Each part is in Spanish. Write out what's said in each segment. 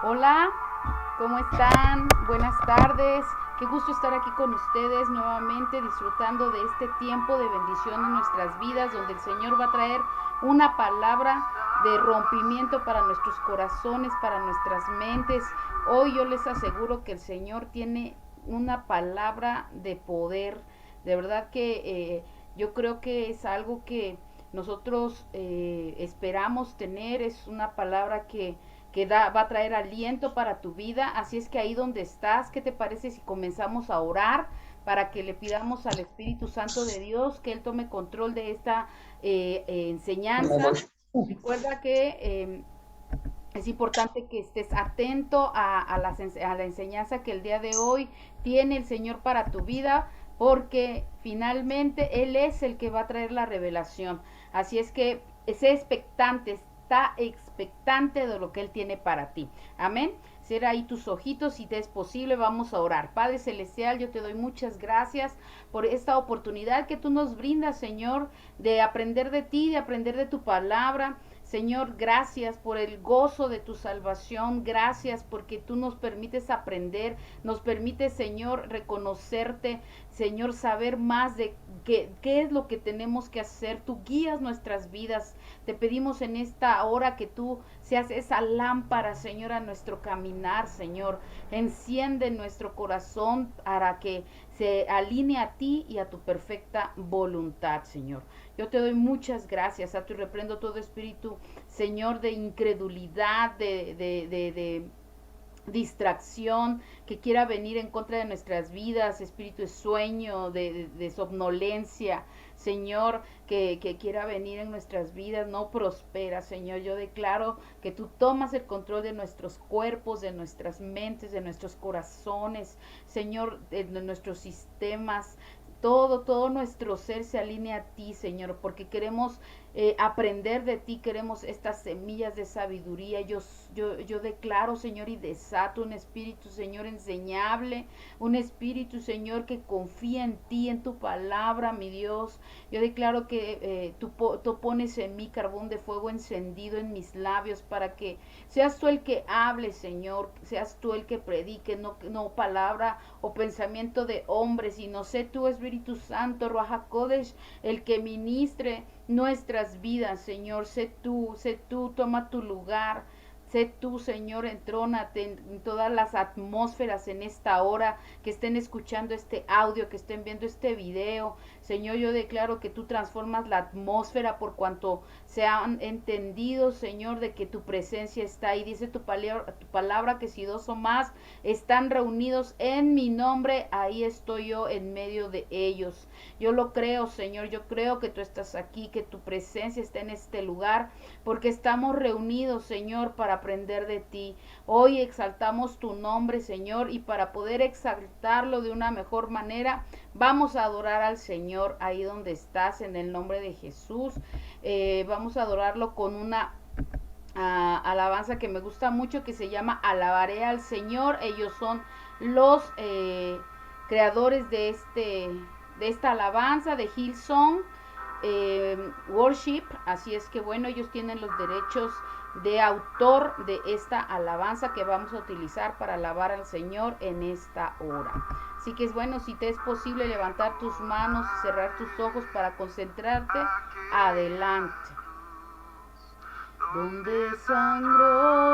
Hola, ¿cómo están? Buenas tardes. Qué gusto estar aquí con ustedes nuevamente disfrutando de este tiempo de bendición en nuestras vidas, donde el Señor va a traer una palabra de rompimiento para nuestros corazones, para nuestras mentes. Hoy yo les aseguro que el Señor tiene una palabra de poder. De verdad que yo creo que es algo que nosotros esperamos tener, es una palabra que va a traer aliento para tu vida. Así es que ahí donde estás, ¿qué te parece si comenzamos a orar para que le pidamos al Espíritu Santo de Dios que Él tome control de esta Me enseñanza? voy. Recuerda que es importante que estés atento a la enseñanza que el día de hoy tiene el Señor para tu vida, porque finalmente Él es el que va a traer la revelación. Así es que sé expectante, está expectante de lo que Él tiene para ti. Amén. Cierra ahí tus ojitos si te es posible, vamos a orar. Padre Celestial, yo te doy muchas gracias por esta oportunidad que tú nos brindas, Señor, de aprender de ti, de aprender de tu palabra. Señor, gracias por el gozo de tu salvación, gracias porque tú nos permites aprender, nos permites, Señor, reconocerte, Señor, saber más de qué es lo que tenemos que hacer. Tú guías nuestras vidas. Te pedimos en esta hora que tú seas esa lámpara, Señor, a nuestro caminar, Señor. Enciende nuestro corazón para que se alinee a ti y a tu perfecta voluntad, Señor. Yo te doy muchas gracias, a tu reprendo todo espíritu, Señor, de incredulidad, de distracción que quiera venir en contra de nuestras vidas, espíritu de sueño, de somnolencia, Señor, que quiera venir en nuestras vidas, no prospera, Señor. Yo declaro que tú tomas el control de nuestros cuerpos, de nuestras mentes, de nuestros corazones, Señor, de nuestros sistemas. Todo nuestro ser se alinea a ti, Señor, porque queremos aprender de ti, queremos estas semillas de sabiduría. Yo declaro, Señor, y desato un espíritu, Señor, enseñable, un espíritu, Señor, que confía en ti, en tu palabra, mi Dios. Yo declaro que tú pones en mí carbón de fuego encendido en mis labios para que seas tú el que hable, Señor, seas tú el que predique, no palabra o pensamiento de hombre, sino sé tú, Espíritu Santo, Ruach HaKodesh, el que ministre nuestras vidas, Señor. Sé tú, toma tu lugar. Sé tú, Señor, entrónate en todas las atmósferas en esta hora, que estén escuchando este audio, que estén viendo este video. Señor, yo declaro que tú transformas la atmósfera por cuanto se han entendido, Señor, de que tu presencia está ahí. Dice tu palabra que si dos o más están reunidos en mi nombre, ahí estoy yo en medio de ellos. Yo lo creo, Señor, yo creo que tú estás aquí, que tu presencia está en este lugar, porque estamos reunidos, Señor, para aprender de ti. Hoy exaltamos tu nombre, Señor, y para poder exaltarlo de una mejor manera, vamos a adorar al Señor ahí donde estás, en el nombre de Jesús. Vamos a adorarlo con una alabanza que me gusta mucho, que se llama Alabaré al Señor. Ellos son los creadores de esta alabanza de Hillsong Worship. Así es que bueno, ellos tienen los derechos de autor de esta alabanza que vamos a utilizar para alabar al Señor en esta hora. Así que es bueno, si te es posible levantar tus manos, cerrar tus ojos para concentrarte, adelante. Donde sangró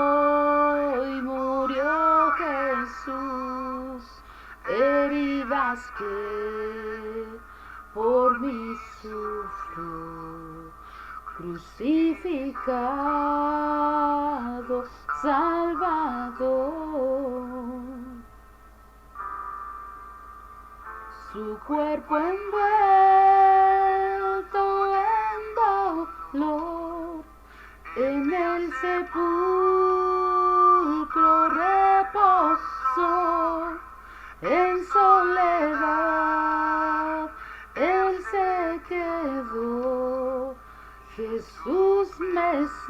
y murió Jesús, heridas que por mí sufrió, crucificado Salvador, su cuerpo envuelto en dolor, en el sepulcro reposó, en soledad él se quedó. Jesús Mesías,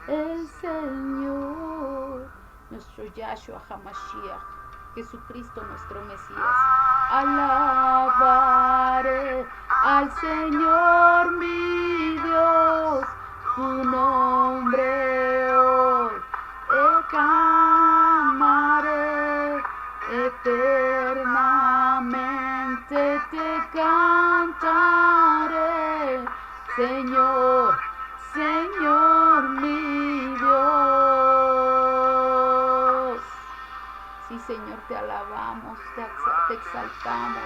el Señor, nuestro Yahshua HaMashiach, Jesucristo nuestro Mesías. Alabaré al Señor mi Dios, tu nombre hoy Señor, Señor mi Dios. Sí, Señor, te alabamos, te exaltamos.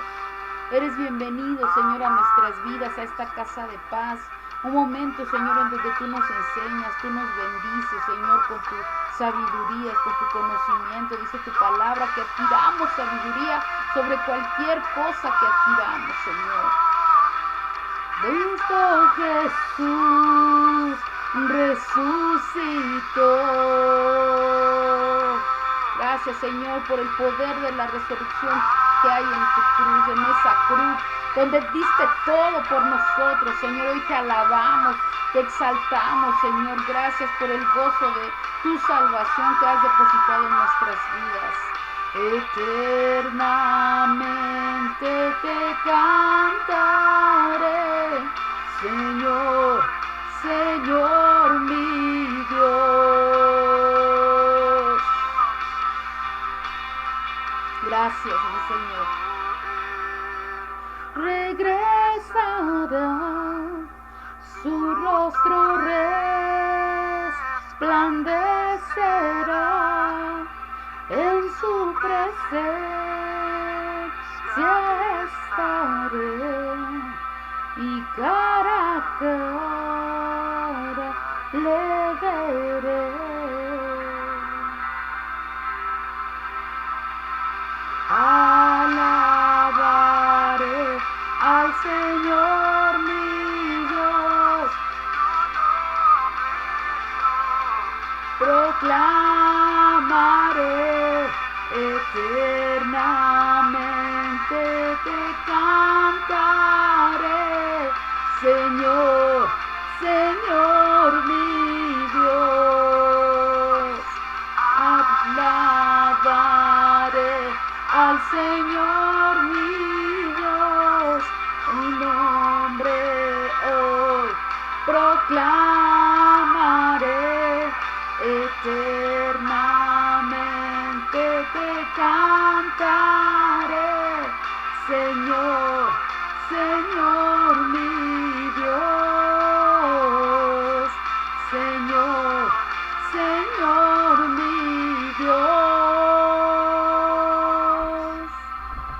Eres bienvenido, Señor, a nuestras vidas, a esta casa de paz. Un momento, Señor, en donde tú nos enseñas, tú nos bendices, Señor, con tu sabiduría, con tu conocimiento. Dice tu palabra que adquiramos sabiduría sobre cualquier cosa que adquiramos, Señor. Cristo Jesús resucitó. Gracias, Señor, por el poder de la resurrección que hay en tu cruz, en esa cruz, donde diste todo por nosotros, Señor. Hoy te alabamos, te exaltamos, Señor. Gracias por el gozo de tu salvación que has depositado en nuestras vidas. Eternamente te cantaré, Señor, Señor mi Dios. Gracias, mi Señor. Regresará, su rostro resplandecerá, en su presencia estaré y cara a cara le veré. Alabaré al Señor mi Dios, proclamaré eternamente, te cantaré, Señor, Señor mi Dios. Alabaré al Señor mi Dios, mi nombre hoy proclamaré, eternamente te cantaré, Señor, Señor mi Dios, Señor, Señor mi Dios.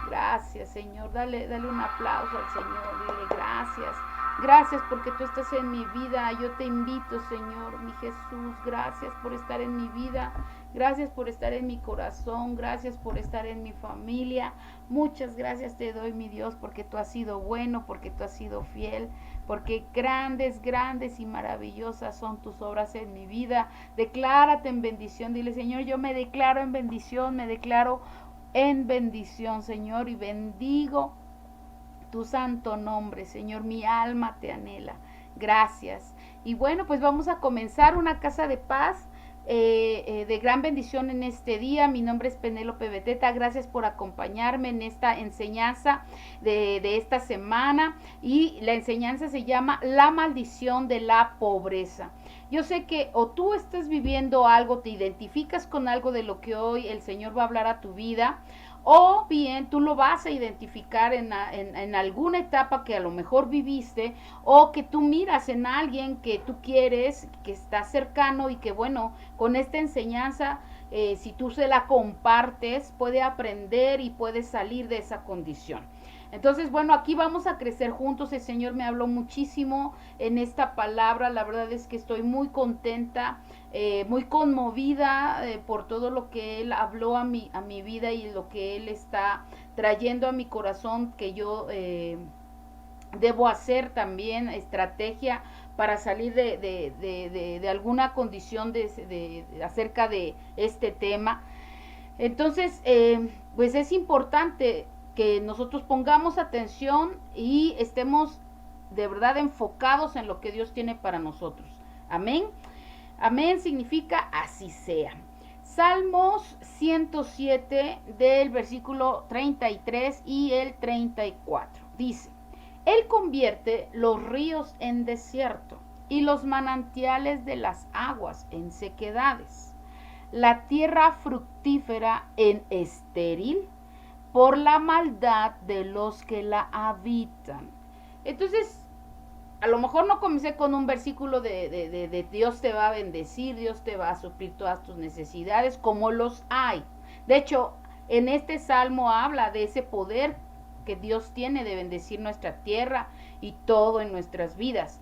Gracias, Señor. Dale un aplauso al Señor. Dile gracias. Gracias porque tú estás en mi vida. Yo te invito, Señor, mi Jesús. Gracias por estar en mi vida. Gracias por estar en mi corazón. Gracias por estar en mi familia. Muchas gracias te doy, mi Dios, porque tú has sido bueno, porque tú has sido fiel, porque grandes, grandes y maravillosas son tus obras en mi vida. Declárate en bendición. Dile, Señor, yo me declaro en bendición, me declaro en bendición, Señor, y bendigo tu santo nombre, Señor. Mi alma te anhela. Gracias. Y bueno, pues vamos a comenzar una casa de paz de gran bendición en este día. Mi nombre es Penélope Beteta. Gracias por acompañarme en esta enseñanza de esta semana. Y la enseñanza se llama La maldición de la pobreza. Yo sé que o tú estás viviendo algo, te identificas con algo de lo que hoy el Señor va a hablar a tu vida, o bien tú lo vas a identificar en alguna etapa que a lo mejor viviste, o que tú miras en alguien que tú quieres, que está cercano y que bueno, con esta enseñanza, si tú se la compartes, puede aprender y puede salir de esa condición. Entonces, bueno, aquí vamos a crecer juntos. El Señor me habló muchísimo en esta palabra. La verdad es que estoy muy contenta, muy conmovida por todo lo que Él habló a mi vida y lo que Él está trayendo a mi corazón, que yo debo hacer también estrategia para salir de alguna condición acerca de este tema. Entonces, pues es importante que nosotros pongamos atención y estemos de verdad enfocados en lo que Dios tiene para nosotros. Amén. Amén significa así sea. Salmos 107 del versículo 33 y el 34. Dice, Él convierte los ríos en desierto y los manantiales de las aguas en sequedades. La tierra fructífera en estéril por la maldad de los que la habitan. Entonces, a lo mejor no comencé con un versículo de Dios te va a bendecir, Dios te va a suplir todas tus necesidades, como los hay. De hecho, en este salmo habla de ese poder que Dios tiene de bendecir nuestra tierra y todo en nuestras vidas.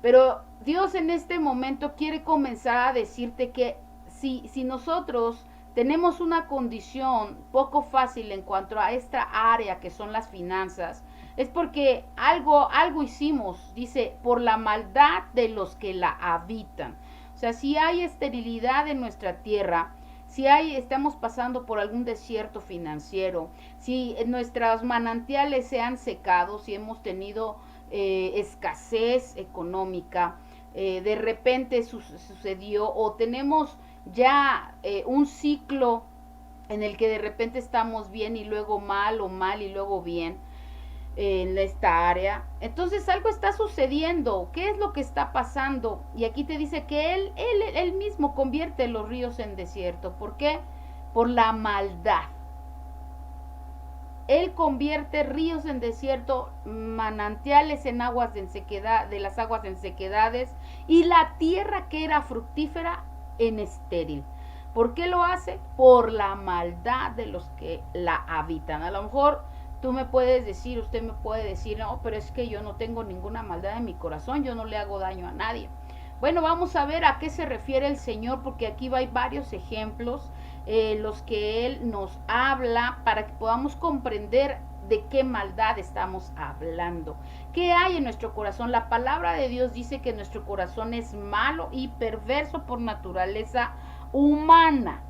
Pero Dios en este momento quiere comenzar a decirte que si nosotros tenemos una condición poco fácil en cuanto a esta área que son las finanzas, es porque algo hicimos, dice, por la maldad de los que la habitan. O sea, si hay esterilidad en nuestra tierra, si estamos pasando por algún desierto financiero, si nuestros manantiales se han secado, si hemos tenido escasez económica, de repente sucedió, o tenemos ya un ciclo en el que de repente estamos bien y luego mal, o mal y luego bien en esta área. Entonces algo está sucediendo. ¿Qué es lo que está pasando? Y aquí te dice que él mismo convierte los ríos en desierto. ¿Por qué? Por la maldad. Él convierte ríos en desierto, manantiales en aguas de sequedad, de las aguas en sequedades, y la tierra que era fructífera en estéril. ¿Por qué lo hace? Por la maldad de los que la habitan. A lo mejor tú me puedes decir, usted me puede decir, no, pero es que yo no tengo ninguna maldad en mi corazón, yo no le hago daño a nadie. Bueno, vamos a ver a qué se refiere el Señor, porque aquí hay varios ejemplos, los que Él nos habla para que podamos comprender de qué maldad estamos hablando. ¿Qué hay en nuestro corazón? La palabra de Dios dice que nuestro corazón es malo y perverso por naturaleza humana,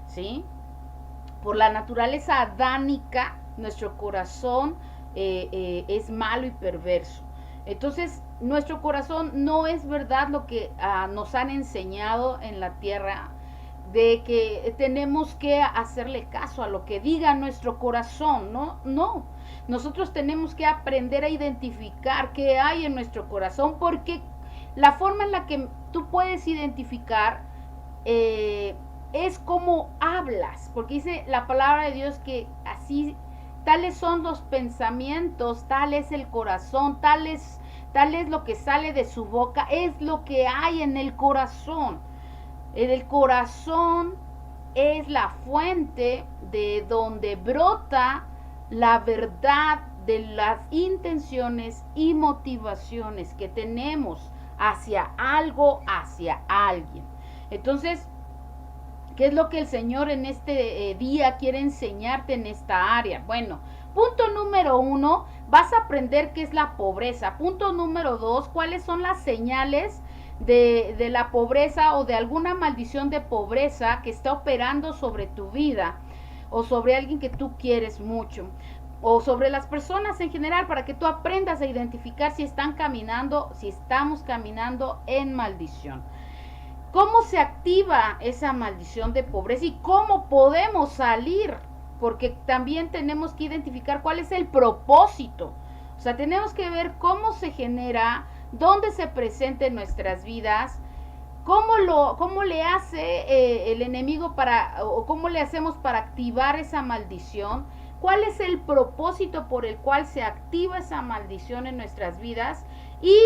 ¿sí? Por la naturaleza adánica, nuestro corazón es malo y perverso. Entonces, nuestro corazón no es verdad lo que nos han enseñado en la tierra, de que tenemos que hacerle caso a lo que diga nuestro corazón, no. Nosotros tenemos que aprender a identificar qué hay en nuestro corazón, porque la forma en la que tú puedes identificar es como hablas, porque dice la palabra de Dios que así, tales son los pensamientos, tal es el corazón, tal es lo que sale de su boca, es lo que hay en el corazón. El corazón es la fuente de donde brota la verdad de las intenciones y motivaciones que tenemos hacia algo, hacia alguien. Entonces, ¿qué es lo que el Señor en este día quiere enseñarte en esta área? Bueno, punto número 1, vas a aprender qué es la pobreza. Punto número 2, cuáles son las señales de la pobreza o de alguna maldición de pobreza que está operando sobre tu vida o sobre alguien que tú quieres mucho o sobre las personas en general, para que tú aprendas a identificar si estamos caminando en maldición. ¿Cómo se activa esa maldición de pobreza y cómo podemos salir? Porque también tenemos que identificar cuál es el propósito. O sea, tenemos que ver cómo se genera, dónde se presenta en nuestras vidas, cómo le hace el enemigo o cómo le hacemos para activar esa maldición, cuál es el propósito por el cual se activa esa maldición en nuestras vidas y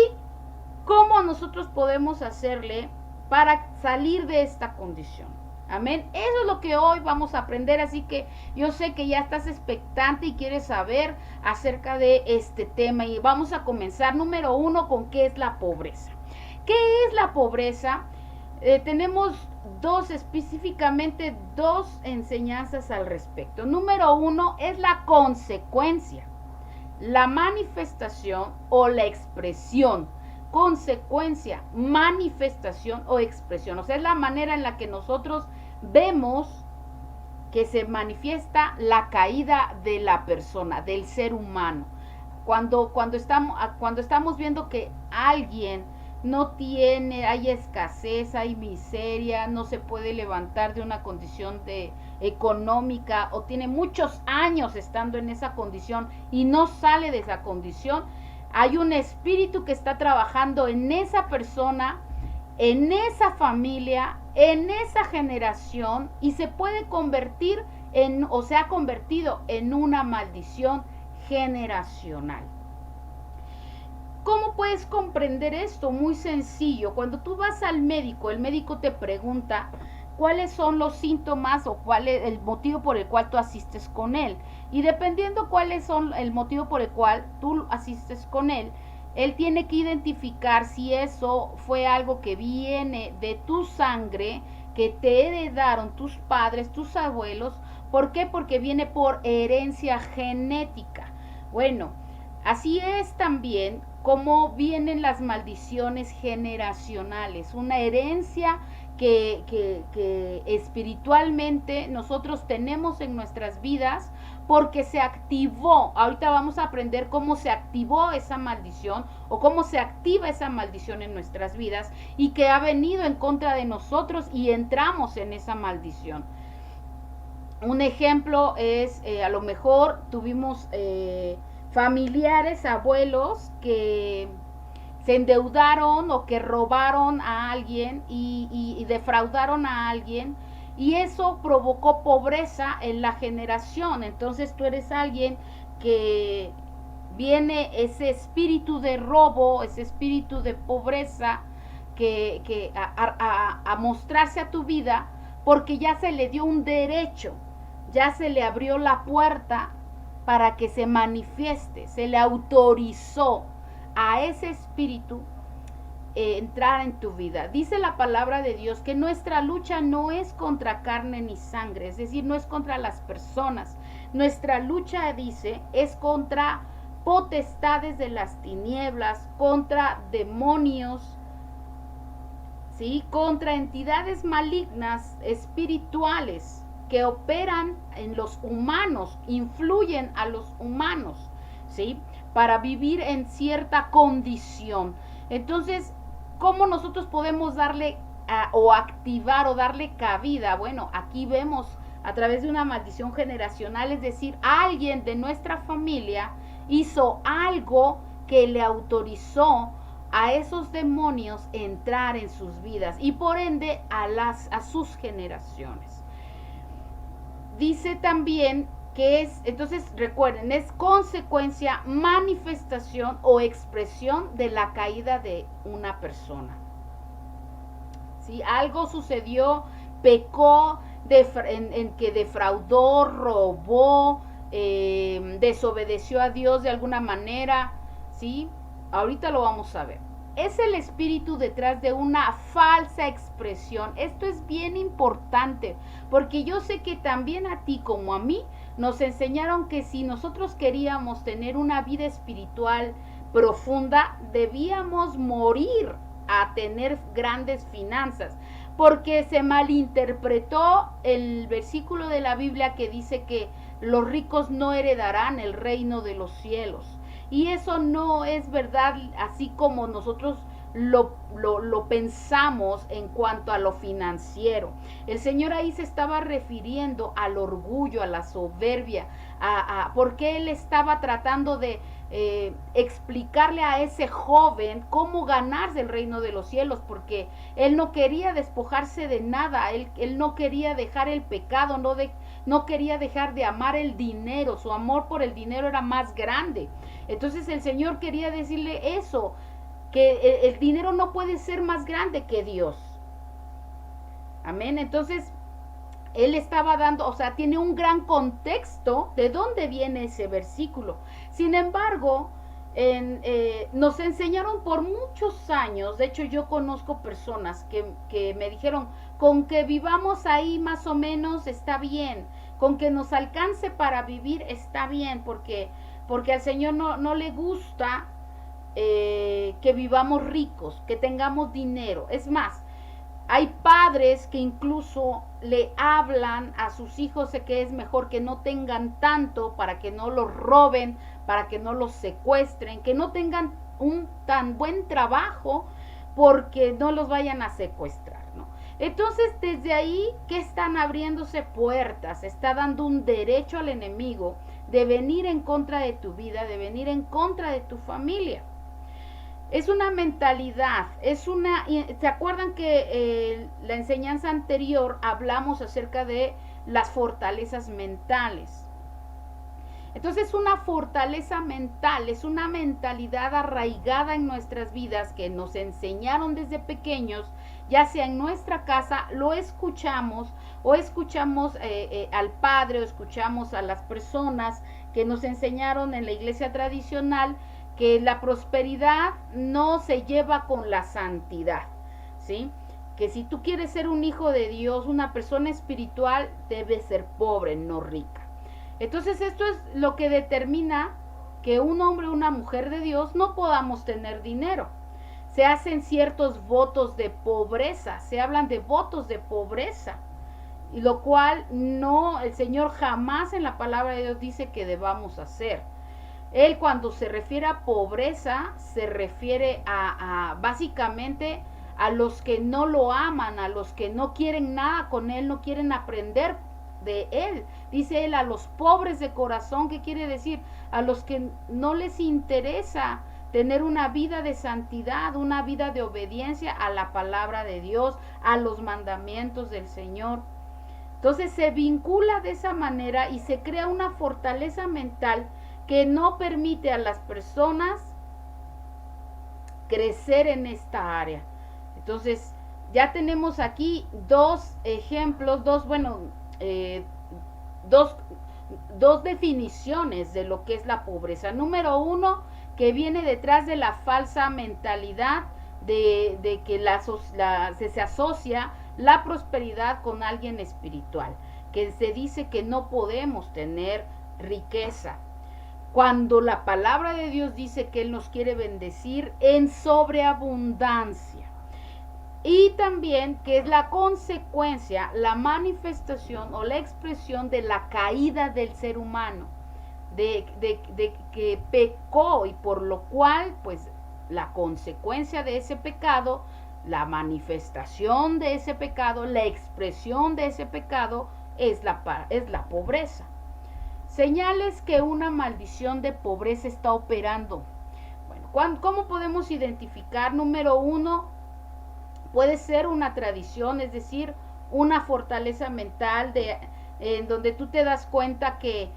cómo nosotros podemos hacerle para salir de esta condición. Amén. Eso es lo que hoy vamos a aprender, así que yo sé que ya estás expectante y quieres saber acerca de este tema, y vamos a comenzar número 1 con qué es la pobreza. ¿Qué es la pobreza? Tenemos específicamente dos enseñanzas al respecto. Número 1 es la consecuencia, la manifestación o la expresión. Consecuencia, manifestación o expresión. O sea, es la manera en la que nosotros vemos que se manifiesta la caída de la persona, del ser humano. Cuando estamos viendo que alguien no tiene, hay escasez, hay miseria, no se puede levantar de una condición económica, o tiene muchos años estando en esa condición y no sale de esa condición, hay un espíritu que está trabajando en esa persona, en esa familia, en esa generación, y se puede convertir o se ha convertido en una maldición generacional. ¿Cómo puedes comprender esto? Muy sencillo. Cuando tú vas al médico, el médico te pregunta cuáles son los síntomas o cuál es el motivo por el cual tú asistes con él. Y dependiendo cuáles son el motivo por el cual tú asistes con él tiene que identificar si eso fue algo que viene de tu sangre, que te heredaron tus padres, tus abuelos. ¿Por qué? Porque viene por herencia genética. Bueno, así es también como vienen las maldiciones generacionales, una herencia que espiritualmente nosotros tenemos en nuestras vidas porque se activó. Ahorita vamos a aprender cómo se activó esa maldición o cómo se activa esa maldición en nuestras vidas y que ha venido en contra de nosotros y entramos en esa maldición. Un ejemplo es, a lo mejor tuvimos familiares, abuelos que se endeudaron o que robaron a alguien y defraudaron a alguien y eso provocó pobreza en la generación. Entonces tú eres alguien que viene ese espíritu de robo, ese espíritu de pobreza a mostrarse a tu vida porque ya se le dio un derecho, ya se le abrió la puerta para que se manifieste, se le autorizó a ese espíritu entrar en tu vida. Dice la palabra de Dios que nuestra lucha no es contra carne ni sangre, es decir, no es contra las personas. Nuestra lucha, dice, es contra potestades de las tinieblas, contra demonios, ¿sí? Contra entidades malignas espirituales que operan en los humanos, influyen a los humanos, ¿sí? Para vivir en cierta condición. Entonces, ¿cómo nosotros podemos darle o activar o darle cabida? Bueno, aquí vemos a través de una maldición generacional, es decir, alguien de nuestra familia hizo algo que le autorizó a esos demonios entrar en sus vidas y por ende a sus generaciones. Dice también que es, entonces recuerden, es consecuencia, manifestación o expresión de la caída de una persona. ¿Sí? Algo sucedió, pecó, en que defraudó, robó, desobedeció a Dios de alguna manera, ¿sí? Ahorita lo vamos a ver. Es el espíritu detrás de una falsa expresión. Esto es bien importante, porque yo sé que también a ti como a mí nos enseñaron que si nosotros queríamos tener una vida espiritual profunda, debíamos morir a tener grandes finanzas, porque se malinterpretó el versículo de la Biblia que dice que los ricos no heredarán el reino de los cielos. Y eso no es verdad, así como nosotros lo pensamos en cuanto a lo financiero. El Señor ahí se estaba refiriendo al orgullo, a la soberbia, porque Él estaba tratando de explicarle a ese joven cómo ganarse el reino de los cielos, porque Él no quería despojarse de nada, él no quería dejar el pecado, no quería dejar de amar el dinero, su amor por el dinero era más grande. Entonces el Señor quería decirle eso, que el dinero no puede ser más grande que Dios. Amén. Entonces Él estaba dando, o sea, tiene un gran contexto de dónde viene ese versículo. Sin embargo, nos enseñaron por muchos años, de hecho yo conozco personas que me dijeron, con que vivamos ahí más o menos está bien, con que nos alcance para vivir está bien, porque al Señor no le gusta que vivamos ricos, que tengamos dinero. Es más, hay padres que incluso le hablan a sus hijos de que es mejor que no tengan tanto para que no los roben, para que no los secuestren, que no tengan un tan buen trabajo porque no los vayan a secuestrar, ¿no? Entonces, desde ahí, ¿qué están abriéndose puertas? Está dando un derecho al enemigo de venir en contra de tu vida, de venir en contra de tu familia. Es una mentalidad, ¿se acuerdan que la enseñanza anterior hablamos acerca de las fortalezas mentales? Entonces es una fortaleza mental, es una mentalidad arraigada en nuestras vidas que nos enseñaron desde pequeños, ya sea en nuestra casa, lo escuchamos o escuchamos al padre o escuchamos a las personas que nos enseñaron en la iglesia tradicional que la prosperidad no se lleva con la santidad, ¿sí? Que si tú quieres ser un hijo de Dios, una persona espiritual, debes ser pobre, no rica. Entonces esto es lo que determina que un hombre o una mujer de Dios no podamos tener dinero. Se hacen ciertos votos de pobreza, se hablan de votos de pobreza, y lo cual no, el Señor jamás en la palabra de Dios dice que debamos hacer. Él cuando se refiere a pobreza, se refiere a básicamente a los que no lo aman, a los que no quieren nada con Él, no quieren aprender de Él. Dice Él a los pobres de corazón, ¿qué quiere decir? A los que no les interesa tener una vida de santidad, una vida de obediencia a la palabra de Dios, a los mandamientos del Señor. Entonces se vincula de esa manera y se crea una fortaleza mental que no permite a las personas crecer en esta área. Entonces, ya tenemos aquí dos ejemplos, dos definiciones de lo que es la pobreza. Número uno, que viene detrás de la falsa mentalidad de que se asocia la prosperidad con alguien espiritual, que se dice que no podemos tener riqueza, cuando la palabra de Dios dice que Él nos quiere bendecir en sobreabundancia. Y también que es la consecuencia, la manifestación o la expresión de la caída del ser humano, de que pecó y por lo cual, pues, la consecuencia de ese pecado, la manifestación de ese pecado, la expresión de ese pecado es la pobreza. Señales que una maldición de pobreza está operando. Bueno, ¿cómo podemos identificar? Número uno, puede ser una tradición, es decir, una fortaleza mental en donde tú te das cuenta que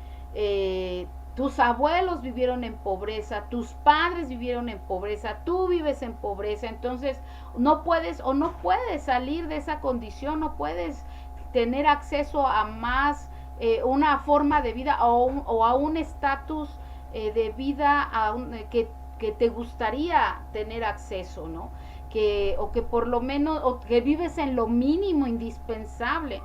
tus abuelos vivieron en pobreza, tus padres vivieron en pobreza, tú vives en pobreza, entonces no puedes salir de esa condición, no puedes tener acceso a más, una forma de vida o a un estatus de vida que te gustaría tener acceso, ¿no? O que por lo menos, o que vives en lo mínimo indispensable.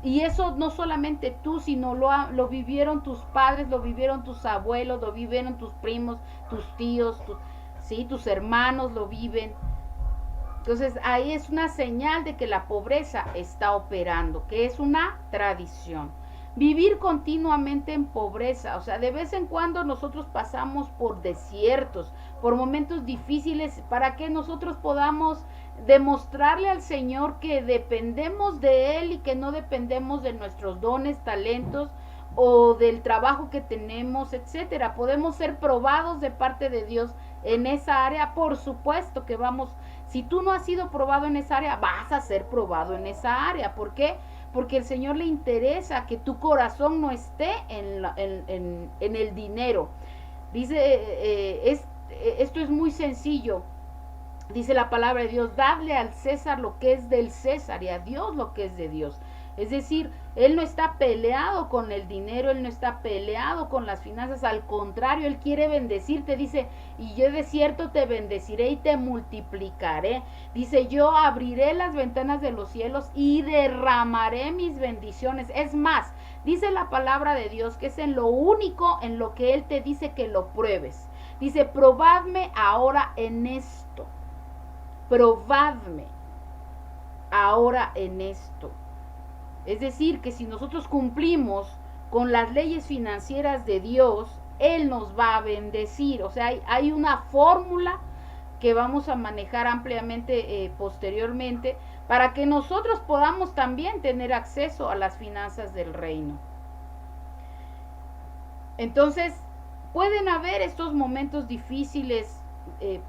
Y eso no solamente tú, sino lo vivieron tus padres, lo vivieron tus abuelos, lo vivieron tus primos, tus tíos, ¿sí? Tus hermanos lo viven. Entonces ahí es una señal de que la pobreza está operando, que es una tradición. Vivir continuamente en pobreza, o sea, de vez en cuando nosotros pasamos por desiertos, por momentos difíciles, para que nosotros podamos demostrarle al Señor que dependemos de Él y que no dependemos de nuestros dones, talentos o del trabajo que tenemos, etcétera. Podemos ser probados de parte de Dios en esa área. Por supuesto que vamos, si tú no has sido probado en esa área, vas a ser probado en esa área. ¿Por qué? Porque el Señor le interesa que tu corazón no esté en el dinero. Dice, esto es muy sencillo. Dice la palabra de Dios, dadle al César lo que es del César y a Dios lo que es de Dios. Es decir, Él no está peleado con el dinero, Él no está peleado con las finanzas, al contrario, Él quiere bendecirte, dice, y yo de cierto te bendeciré y te multiplicaré. Dice, yo abriré las ventanas de los cielos y derramaré mis bendiciones. Es más, dice la palabra de Dios que es en lo único en lo que Él te dice que lo pruebes. Dice, probadme ahora en esto. Probadme ahora en esto. Es decir, que si nosotros cumplimos con las leyes financieras de Dios, Él nos va a bendecir. O sea, hay una fórmula que vamos a manejar ampliamente posteriormente para que nosotros podamos también tener acceso a las finanzas del reino. Entonces, pueden haber estos momentos difíciles,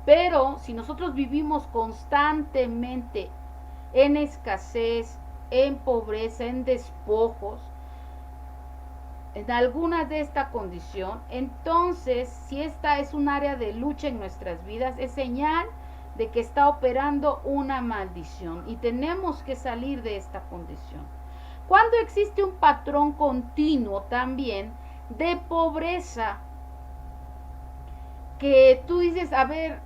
pero si nosotros vivimos constantemente en escasez, en pobreza, en despojos, en alguna de esta condición, entonces si esta es un área de lucha en nuestras vidas, es señal de que está operando una maldición y tenemos que salir de esta condición. Cuando existe un patrón continuo también de pobreza, que tú dices, a ver,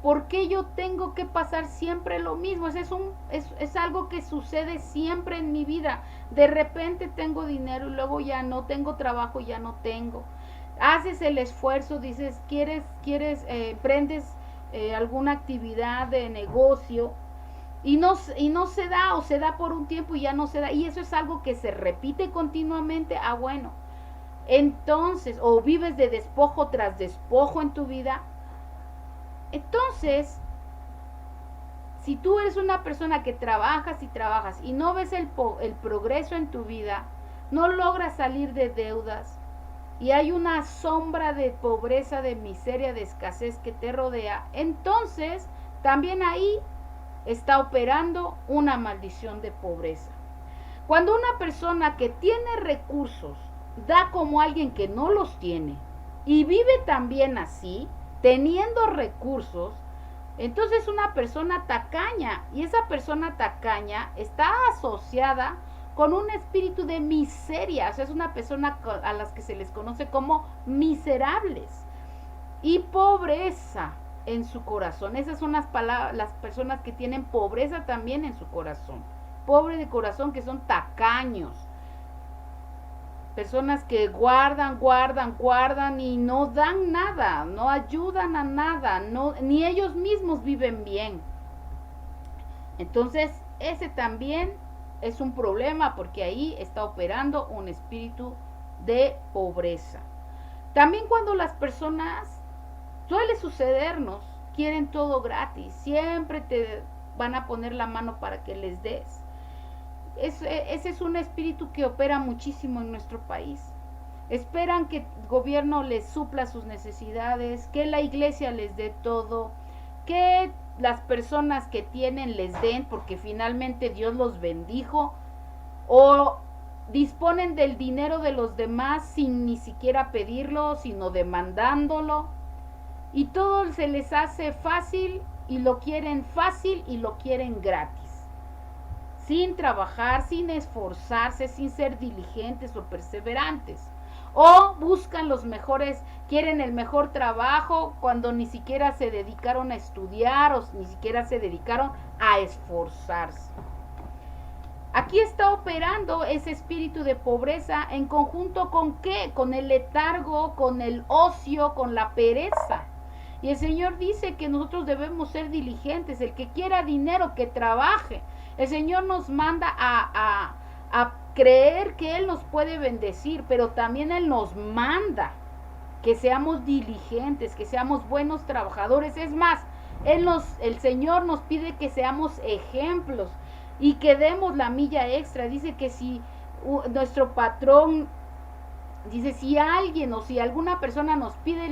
¿por qué yo tengo que pasar siempre lo mismo? Es algo que sucede siempre en mi vida. De repente tengo dinero y luego ya no tengo trabajo y ya no tengo. Haces el esfuerzo, dices, prendes alguna actividad de negocio y no se da, o se da por un tiempo y ya no se da. Y eso es algo que se repite continuamente. Ah, bueno. Entonces, o vives de despojo tras despojo en tu vida. Entonces, si tú eres una persona que trabajas y trabajas y no ves el progreso en tu vida, no logras salir de deudas y hay una sombra de pobreza, de miseria, de escasez que te rodea, entonces también ahí está operando una maldición de pobreza. Cuando una persona que tiene recursos da como alguien que no los tiene y vive también así, teniendo recursos, entonces una persona tacaña, y esa persona tacaña está asociada con un espíritu de miseria, o sea, es una persona a las que se les conoce como miserables, y pobreza en su corazón. Esas son las personas que tienen pobreza también en su corazón, pobre de corazón, que son tacaños, personas que guardan y no dan nada, no ayudan a nada, ni ellos mismos viven bien. Entonces, ese también es un problema, porque ahí está operando un espíritu de pobreza. También cuando las personas, suele sucedernos, quieren todo gratis, siempre te van a poner la mano para que les des. Ese es un espíritu que opera muchísimo en nuestro país. Esperan que el gobierno les supla sus necesidades, que la iglesia les dé todo, que las personas que tienen les den porque finalmente Dios los bendijo, o disponen del dinero de los demás sin ni siquiera pedirlo, sino demandándolo, y todo se les hace fácil y lo quieren fácil y lo quieren gratis, sin trabajar, sin esforzarse, sin ser diligentes o perseverantes. O buscan los mejores, quieren el mejor trabajo cuando ni siquiera se dedicaron a estudiar o ni siquiera se dedicaron a esforzarse. Aquí está operando ese espíritu de pobreza en conjunto con ¿qué? Con el letargo, con el ocio, con la pereza. Y el Señor dice que nosotros debemos ser diligentes. El que quiera dinero, que trabaje. El Señor nos manda a creer que Él nos puede bendecir, pero también Él nos manda que seamos diligentes, que seamos buenos trabajadores. Es más, el Señor nos pide que seamos ejemplos y que demos la milla extra. Dice que si nuestro patrón, dice, si alguien o si alguna persona nos pide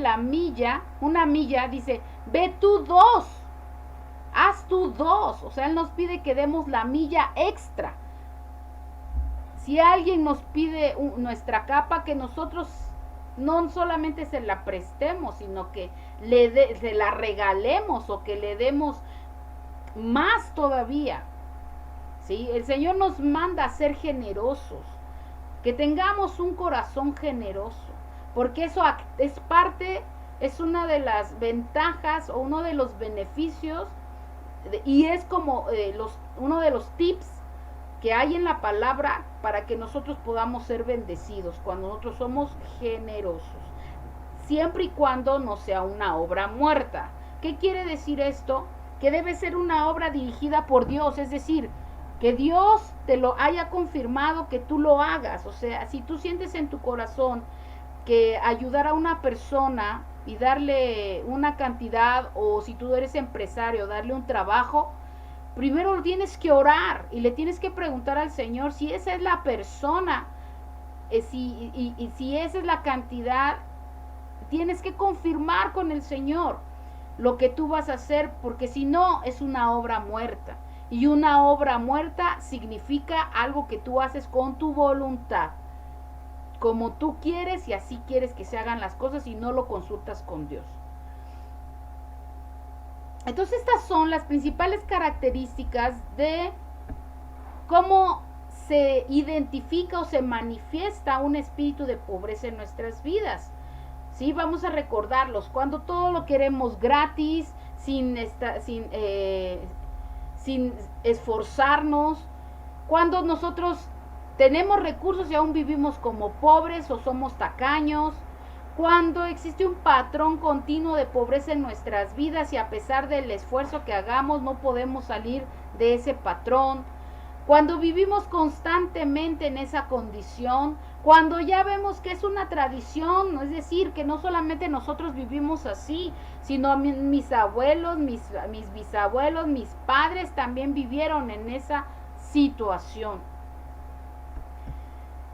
una milla, dice, ve tú 2, haz tú 2. O sea, Él nos pide que demos la milla extra. Si alguien nos pide nuestra capa, que nosotros no solamente se la prestemos, sino que se la regalemos o que le demos más todavía. ¿Sí? El Señor nos manda a ser generosos, que tengamos un corazón generoso, porque eso es una de las ventajas o uno de los beneficios, y es como uno de los tips que hay en la palabra para que nosotros podamos ser bendecidos, cuando nosotros somos generosos, siempre y cuando no sea una obra muerta. ¿Qué quiere decir esto? Que debe ser una obra dirigida por Dios, es decir, que Dios te lo haya confirmado que tú lo hagas. O sea, si tú sientes en tu corazón que ayudar a una persona y darle una cantidad, o si tú eres empresario, darle un trabajo, primero tienes que orar y le tienes que preguntar al Señor si esa es la persona, si esa es la cantidad. Tienes que confirmar con el Señor lo que tú vas a hacer, porque si no, es una obra muerta. Y una obra muerta significa algo que tú haces con tu voluntad. como tú quieres y así quieres que se hagan las cosas y no lo consultas con Dios. Entonces estas son las principales características de cómo se identifica o se manifiesta un espíritu de pobreza en nuestras vidas. ¿Sí? Vamos a recordarlos. Cuando todo lo queremos gratis, sin esforzarnos, cuando nosotros tenemos recursos y aún vivimos como pobres o somos tacaños, cuando existe un patrón continuo de pobreza en nuestras vidas y a pesar del esfuerzo que hagamos no podemos salir de ese patrón, cuando vivimos constantemente en esa condición, cuando ya vemos que es una tradición, es decir, que no solamente nosotros vivimos así, sino mis abuelos, mis bisabuelos, mis padres también vivieron en esa situación.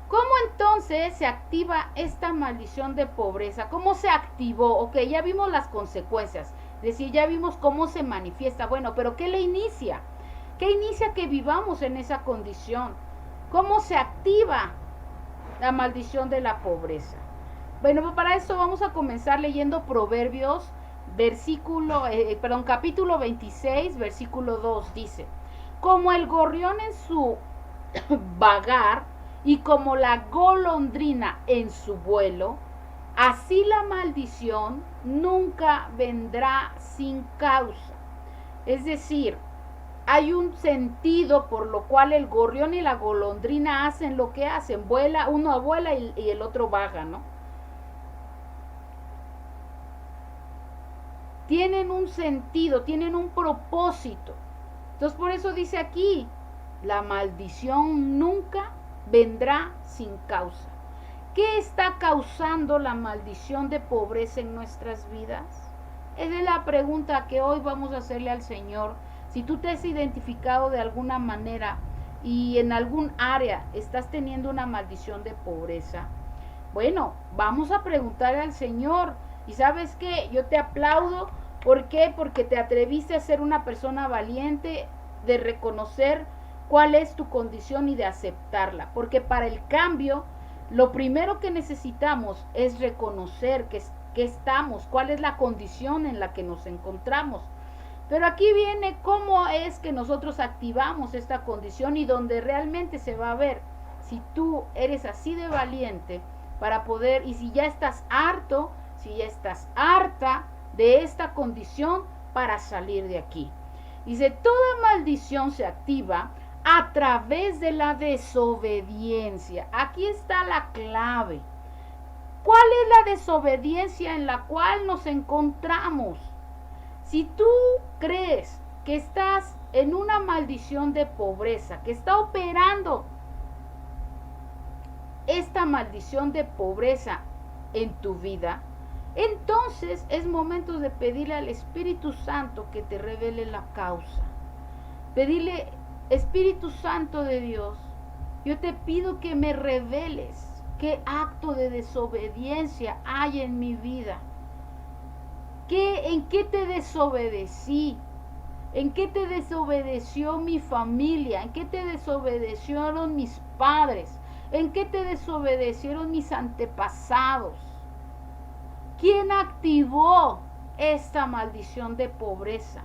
¿Cómo entonces se activa esta maldición de pobreza? ¿Cómo se activó? Ok, ya vimos las consecuencias, es decir, ya vimos cómo se manifiesta. Bueno, pero ¿qué le inicia? ¿Qué inicia que vivamos en esa condición? ¿Cómo se activa la maldición de la pobreza? Bueno, para eso vamos a comenzar leyendo Proverbios, capítulo 26, versículo 2, dice: como el gorrión en su vagar y como la golondrina en su vuelo, así la maldición nunca vendrá sin causa. Es decir, hay un sentido por lo cual el gorrión y la golondrina hacen lo que hacen. Uno vuela y el otro vaga, ¿no? Tienen un sentido, tienen un propósito. Entonces por eso dice aquí, la maldición nunca vendrá sin causa. ¿Qué está causando la maldición de pobreza en nuestras vidas? Esa es la pregunta que hoy vamos a hacerle al Señor. Si tú te has identificado de alguna manera y en algún área estás teniendo una maldición de pobreza, bueno, vamos a preguntarle al Señor. Y ¿sabes qué? Yo te aplaudo. ¿Por qué? Porque te atreviste a ser una persona valiente, de reconocer cuál es tu condición y de aceptarla. Porque para el cambio, lo primero que necesitamos es reconocer que estamos, cuál es la condición en la que nos encontramos. Pero aquí viene cómo es que nosotros activamos esta condición y donde realmente se va a ver si tú eres así de valiente para poder, y si ya estás harto, si ya estás harta de esta condición para salir de aquí. Dice, toda maldición se activa a través de la desobediencia. Aquí está la clave. ¿Cuál es la desobediencia en la cual nos encontramos? Si tú crees que estás en una maldición de pobreza, que está operando esta maldición de pobreza en tu vida, entonces es momento de pedirle al Espíritu Santo que te revele la causa. Pedirle, Espíritu Santo de Dios, yo te pido que me reveles qué acto de desobediencia hay en mi vida. ¿En qué te desobedecí? ¿En qué te desobedeció mi familia? ¿En qué te desobedecieron mis padres? ¿En qué te desobedecieron mis antepasados? ¿Quién activó esta maldición de pobreza?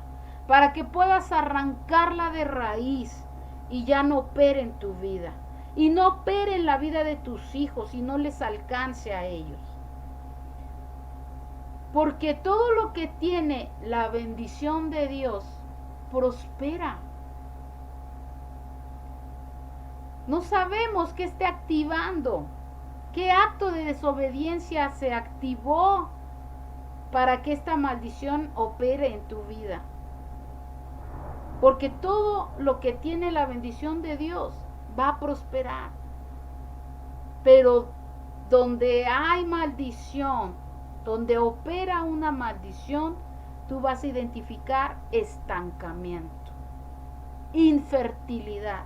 Para que puedas arrancarla de raíz y ya no opere en tu vida. Y no opere en la vida de tus hijos y no les alcance a ellos. Porque todo lo que tiene la bendición de Dios prospera. No sabemos qué esté activando, qué acto de desobediencia se activó para que esta maldición opere en tu vida. Porque todo lo que tiene la bendición de Dios va a prosperar. Pero donde hay maldición, donde opera una maldición, tú vas a identificar estancamiento, infertilidad.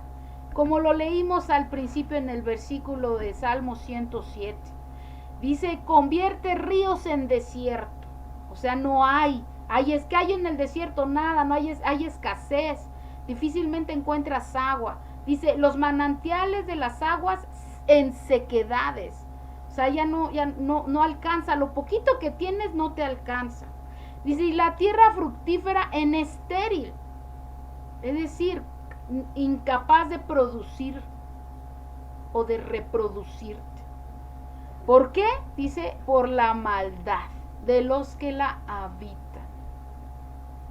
Como lo leímos al principio en el versículo de Salmo 107. Dice, convierte ríos en desierto. O sea, no hay. Es que hay en el desierto nada, no hay escasez. Difícilmente encuentras agua. Dice, los manantiales de las aguas en sequedades. O sea, no alcanza, lo poquito que tienes no te alcanza. Dice, y la tierra fructífera en estéril, es decir, incapaz de producir o de reproducirte. ¿Por qué? Dice, por la maldad de los que la habitan.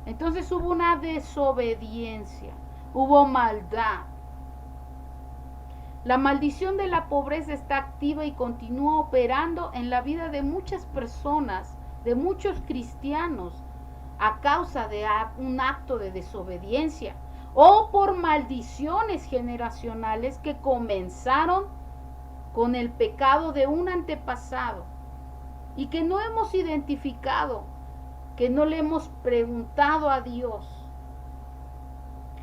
Entonces hubo una desobediencia, hubo maldad. La maldición de la pobreza está activa y continúa operando en la vida de muchas personas, de muchos cristianos, a causa de un acto de desobediencia o por maldiciones generacionales que comenzaron con el pecado de un antepasado y que no hemos identificado, que no le hemos preguntado a Dios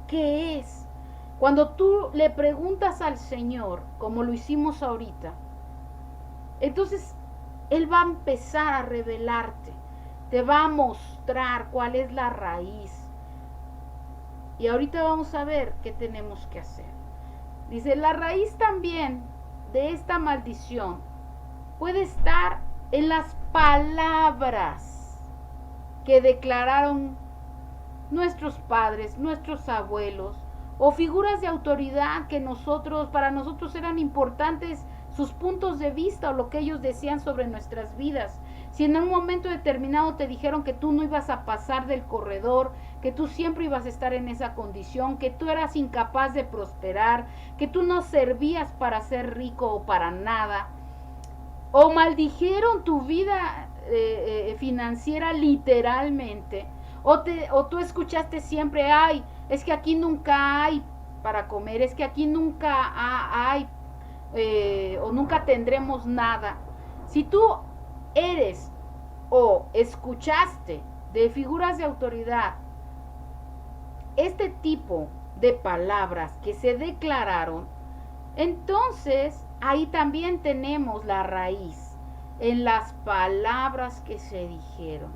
qué es. Cuando tú le preguntas al Señor, como lo hicimos ahorita, entonces Él va a empezar a revelarte, te va a mostrar cuál es la raíz. Y ahorita vamos a ver qué tenemos que hacer. Dice, la raíz también de esta maldición puede estar en las palabras que declararon nuestros padres, nuestros abuelos, o figuras de autoridad que para nosotros eran importantes, sus puntos de vista o lo que ellos decían sobre nuestras vidas. Si en un momento determinado te dijeron que tú no ibas a pasar del corredor, que tú siempre ibas a estar en esa condición, que tú eras incapaz de prosperar, que tú no servías para ser rico o para nada, o maldijeron tu vida financiera literalmente, o tú escuchaste siempre, ay, es que aquí nunca hay para comer, es que aquí nunca hay o nunca tendremos nada. Si tú eres o escuchaste de figuras de autoridad este tipo de palabras que se declararon, entonces ahí también tenemos la raíz en las palabras que se dijeron.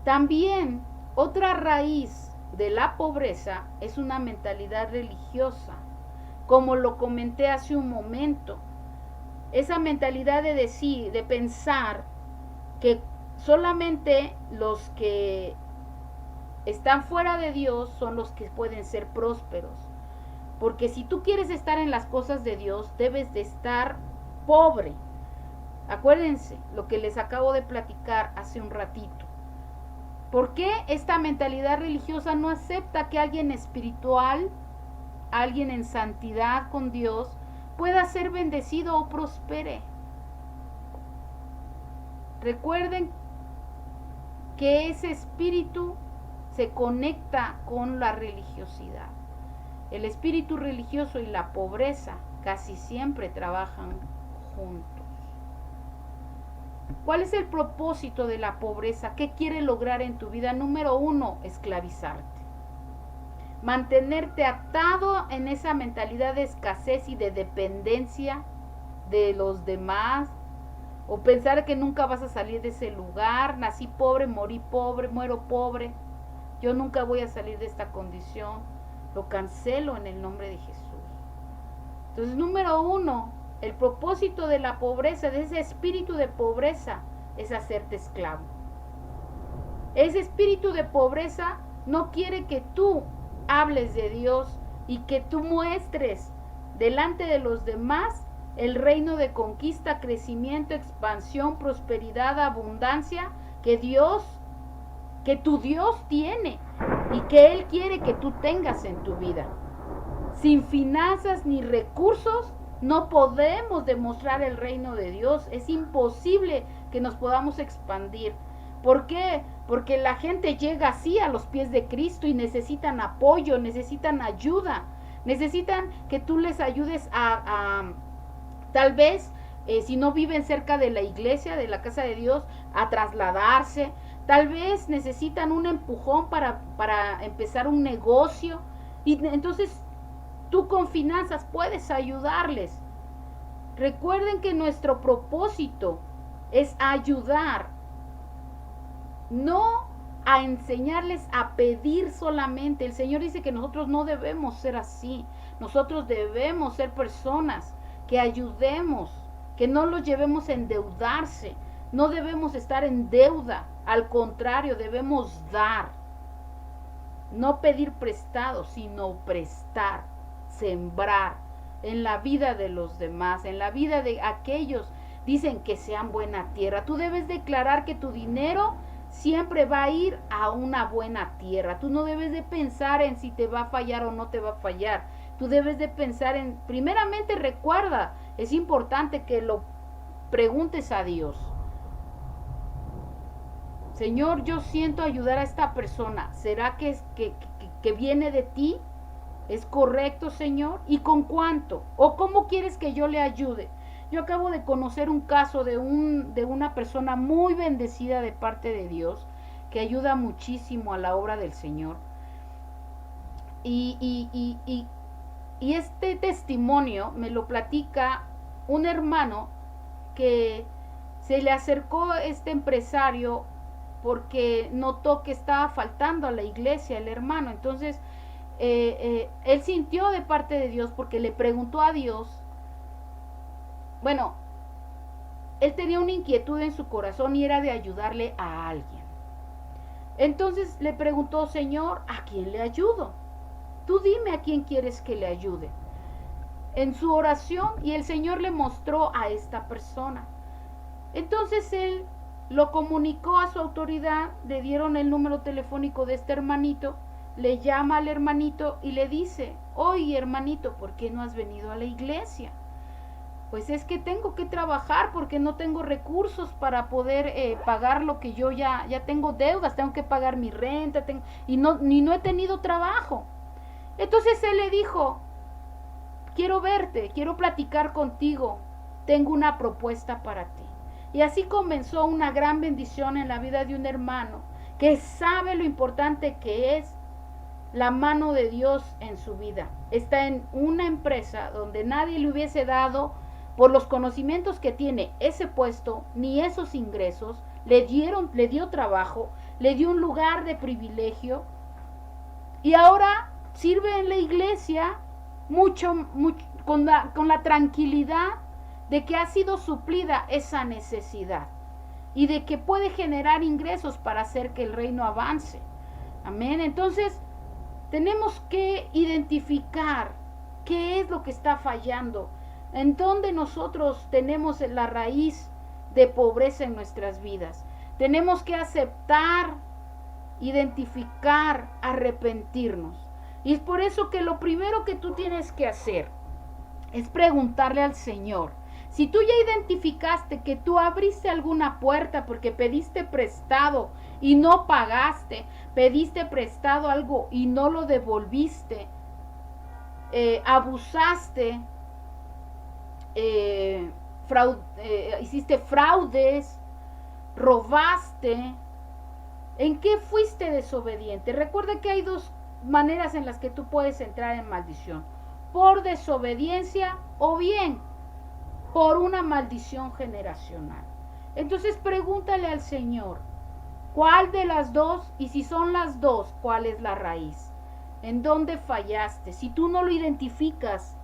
También otra raíz de la pobreza es una mentalidad religiosa, como lo comenté hace un momento. Esa mentalidad de decir, de pensar que solamente los que están fuera de Dios son los que pueden ser prósperos. Porque si tú quieres estar en las cosas de Dios, debes de estar pobre. Acuérdense lo que les acabo de platicar hace un ratito. ¿Por qué esta mentalidad religiosa no acepta que alguien espiritual, alguien en santidad con Dios, pueda ser bendecido o prospere? Recuerden que ese espíritu se conecta con la religiosidad. El espíritu religioso y la pobreza casi siempre trabajan juntos. ¿Cuál es el propósito de la pobreza? ¿Qué quiere lograr en tu vida? Número 1, esclavizarte. Mantenerte atado en esa mentalidad de escasez y de dependencia de los demás, o pensar que nunca vas a salir de ese lugar. Nací pobre, morí pobre, muero pobre, yo nunca voy a salir de esta condición. Lo cancelo en el nombre de Jesús. Entonces, número 1, el propósito de la pobreza, de ese espíritu de pobreza, es hacerte esclavo. Ese espíritu de pobreza no quiere que tú hables de Dios y que tú muestres delante de los demás el reino de conquista, crecimiento, expansión, prosperidad, abundancia que tu Dios tiene y que Él quiere que tú tengas en tu vida. Sin finanzas ni recursos no podemos demostrar el reino de Dios. Es imposible que nos podamos expandir. ¿Por qué? Porque la gente llega así a los pies de Cristo y necesitan apoyo, necesitan ayuda, necesitan que tú les ayudes a tal vez, si no viven cerca de la iglesia, de la casa de Dios, a trasladarse. Tal vez necesitan un empujón para empezar un negocio. Y entonces tú con finanzas puedes ayudarles. Recuerden que nuestro propósito es ayudar, no a enseñarles a pedir solamente. El Señor dice que nosotros no debemos ser así. Nosotros debemos ser personas que ayudemos, que no los llevemos a endeudarse. No debemos estar en deuda, al contrario, debemos dar. No pedir prestado, sino prestar, sembrar en la vida de los demás, en la vida de aquellos, dicen que sean buena tierra. Tú debes declarar que tu dinero siempre va a ir a una buena tierra. Tú no debes de pensar en si te va a fallar o no te va a fallar. Tú debes de pensar en, primeramente recuerda, es importante que lo preguntes a Dios. Señor, yo siento ayudar a esta persona. ¿Será que viene de ti? ¿Es correcto, Señor? ¿Y con cuánto? ¿O cómo quieres que yo le ayude? Yo acabo de conocer un caso de una persona muy bendecida de parte de Dios, que ayuda muchísimo a la obra del Señor. Y este testimonio me lo platica un hermano que se le acercó este empresario porque notó que estaba faltando a la iglesia el hermano. Entonces él sintió de parte de Dios porque le preguntó a Dios. Bueno, él tenía una inquietud en su corazón y era de ayudarle a alguien. Entonces le preguntó: Señor, ¿a quién le ayudo? Tú dime a quién quieres que le ayude. En su oración, y el Señor le mostró a esta persona. Entonces él lo comunicó a su autoridad, le dieron el número telefónico de este hermanito, le llama al hermanito y le dice: oye, hermanito, ¿por qué no has venido a la iglesia? Pues es que tengo que trabajar porque no tengo recursos para poder pagar lo que yo ya tengo deudas, tengo que pagar mi renta, no he tenido trabajo. Entonces él le dijo: quiero verte, quiero platicar contigo, tengo una propuesta para ti. Y así comenzó una gran bendición en la vida de un hermano que sabe lo importante que es la mano de Dios en su vida. Está en una empresa donde nadie le hubiese dado, por los conocimientos que tiene, ese puesto, ni esos ingresos. Le dio trabajo, le dio un lugar de privilegio, y ahora sirve en la iglesia con la tranquilidad de que ha sido suplida esa necesidad y de que puede generar ingresos para hacer que el reino avance. Amén. Entonces tenemos que identificar qué es lo que está fallando, en dónde nosotros tenemos la raíz de pobreza en nuestras vidas. Tenemos que aceptar, identificar, arrepentirnos. Y es por eso que lo primero que tú tienes que hacer es preguntarle al Señor. Si tú ya identificaste que tú abriste alguna puerta porque pediste prestado y no pagaste, pediste prestado algo y no lo devolviste, abusaste, hiciste fraudes, robaste, ¿en qué fuiste desobediente? Recuerda que hay dos maneras en las que tú puedes entrar en maldición: por desobediencia o bien por una maldición generacional. Entonces pregúntale al Señor, ¿cuál de las dos? Y si son las dos, ¿cuál es la raíz? ¿En dónde fallaste? Si tú no lo identificas,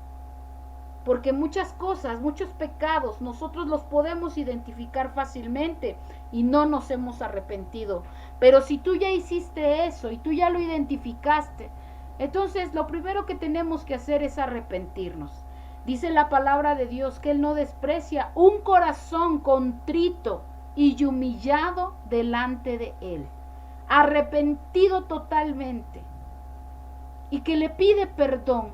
porque muchas cosas, muchos pecados, nosotros los podemos identificar fácilmente y no nos hemos arrepentido. Pero si tú ya hiciste eso y tú ya lo identificaste, entonces lo primero que tenemos que hacer es arrepentirnos. Dice la palabra de Dios que Él no desprecia un corazón contrito y humillado delante de Él, arrepentido totalmente, y que le pide perdón,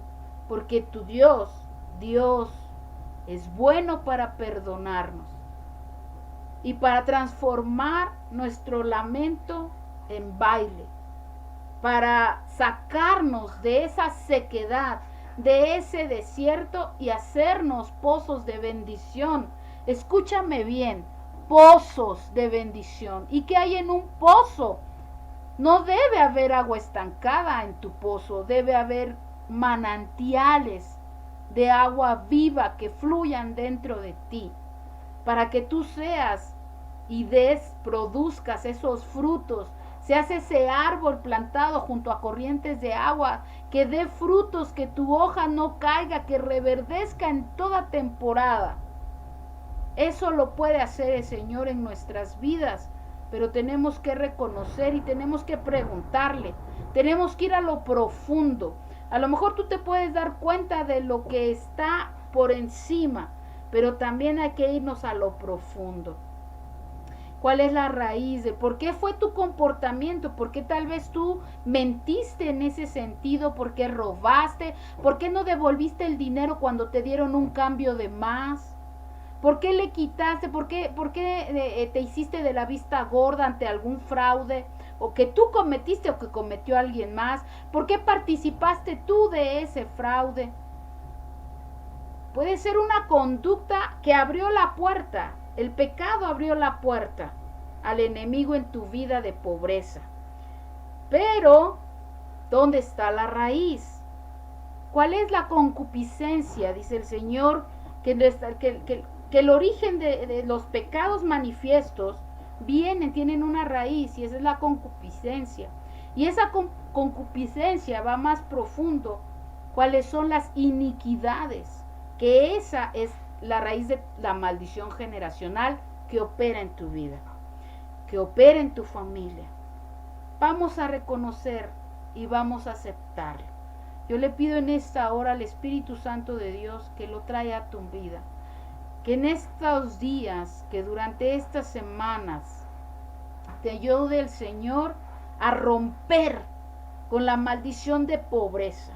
porque tu Dios es bueno para perdonarnos y para transformar nuestro lamento en baile, para sacarnos de esa sequedad, de ese desierto, y hacernos pozos de bendición. Escúchame bien, pozos de bendición. ¿Y qué hay en un pozo? No debe haber agua estancada en tu pozo, debe haber manantiales de agua viva que fluyan dentro de ti, para que tú seas y produzcas esos frutos, seas ese árbol plantado junto a corrientes de agua que dé frutos, que tu hoja no caiga, que reverdezca en toda temporada. Eso lo puede hacer el Señor en nuestras vidas, pero tenemos que reconocer y tenemos que preguntarle, tenemos que ir a lo profundo. A lo mejor tú te puedes dar cuenta de lo que está por encima, pero también hay que irnos a lo profundo. ¿Cuál es la raíz de por qué fue tu comportamiento? ¿Por qué tal vez tú mentiste en ese sentido? ¿Por qué robaste? ¿Por qué no devolviste el dinero cuando te dieron un cambio de más? ¿Por qué le quitaste? ¿Por qué te hiciste de la vista gorda ante algún fraude? ¿O que tú cometiste o que cometió alguien más? ¿Por qué participaste tú de ese fraude? Puede ser una conducta que abrió la puerta. El pecado abrió la puerta al enemigo en tu vida de pobreza. Pero, ¿dónde está la raíz? ¿Cuál es la concupiscencia? Dice el Señor que el origen de los pecados manifiestos tienen una raíz, y esa es la concupiscencia. Y esa concupiscencia va más profundo. ¿Cuáles son las iniquidades? Que esa es la raíz de la maldición generacional que opera en tu vida, que opera en tu familia. Vamos a reconocer y vamos a aceptarlo. Yo le pido en esta hora al Espíritu Santo de Dios que lo traiga a tu vida, que en estos días, que durante estas semanas, te ayude el Señor a romper con la maldición de pobreza.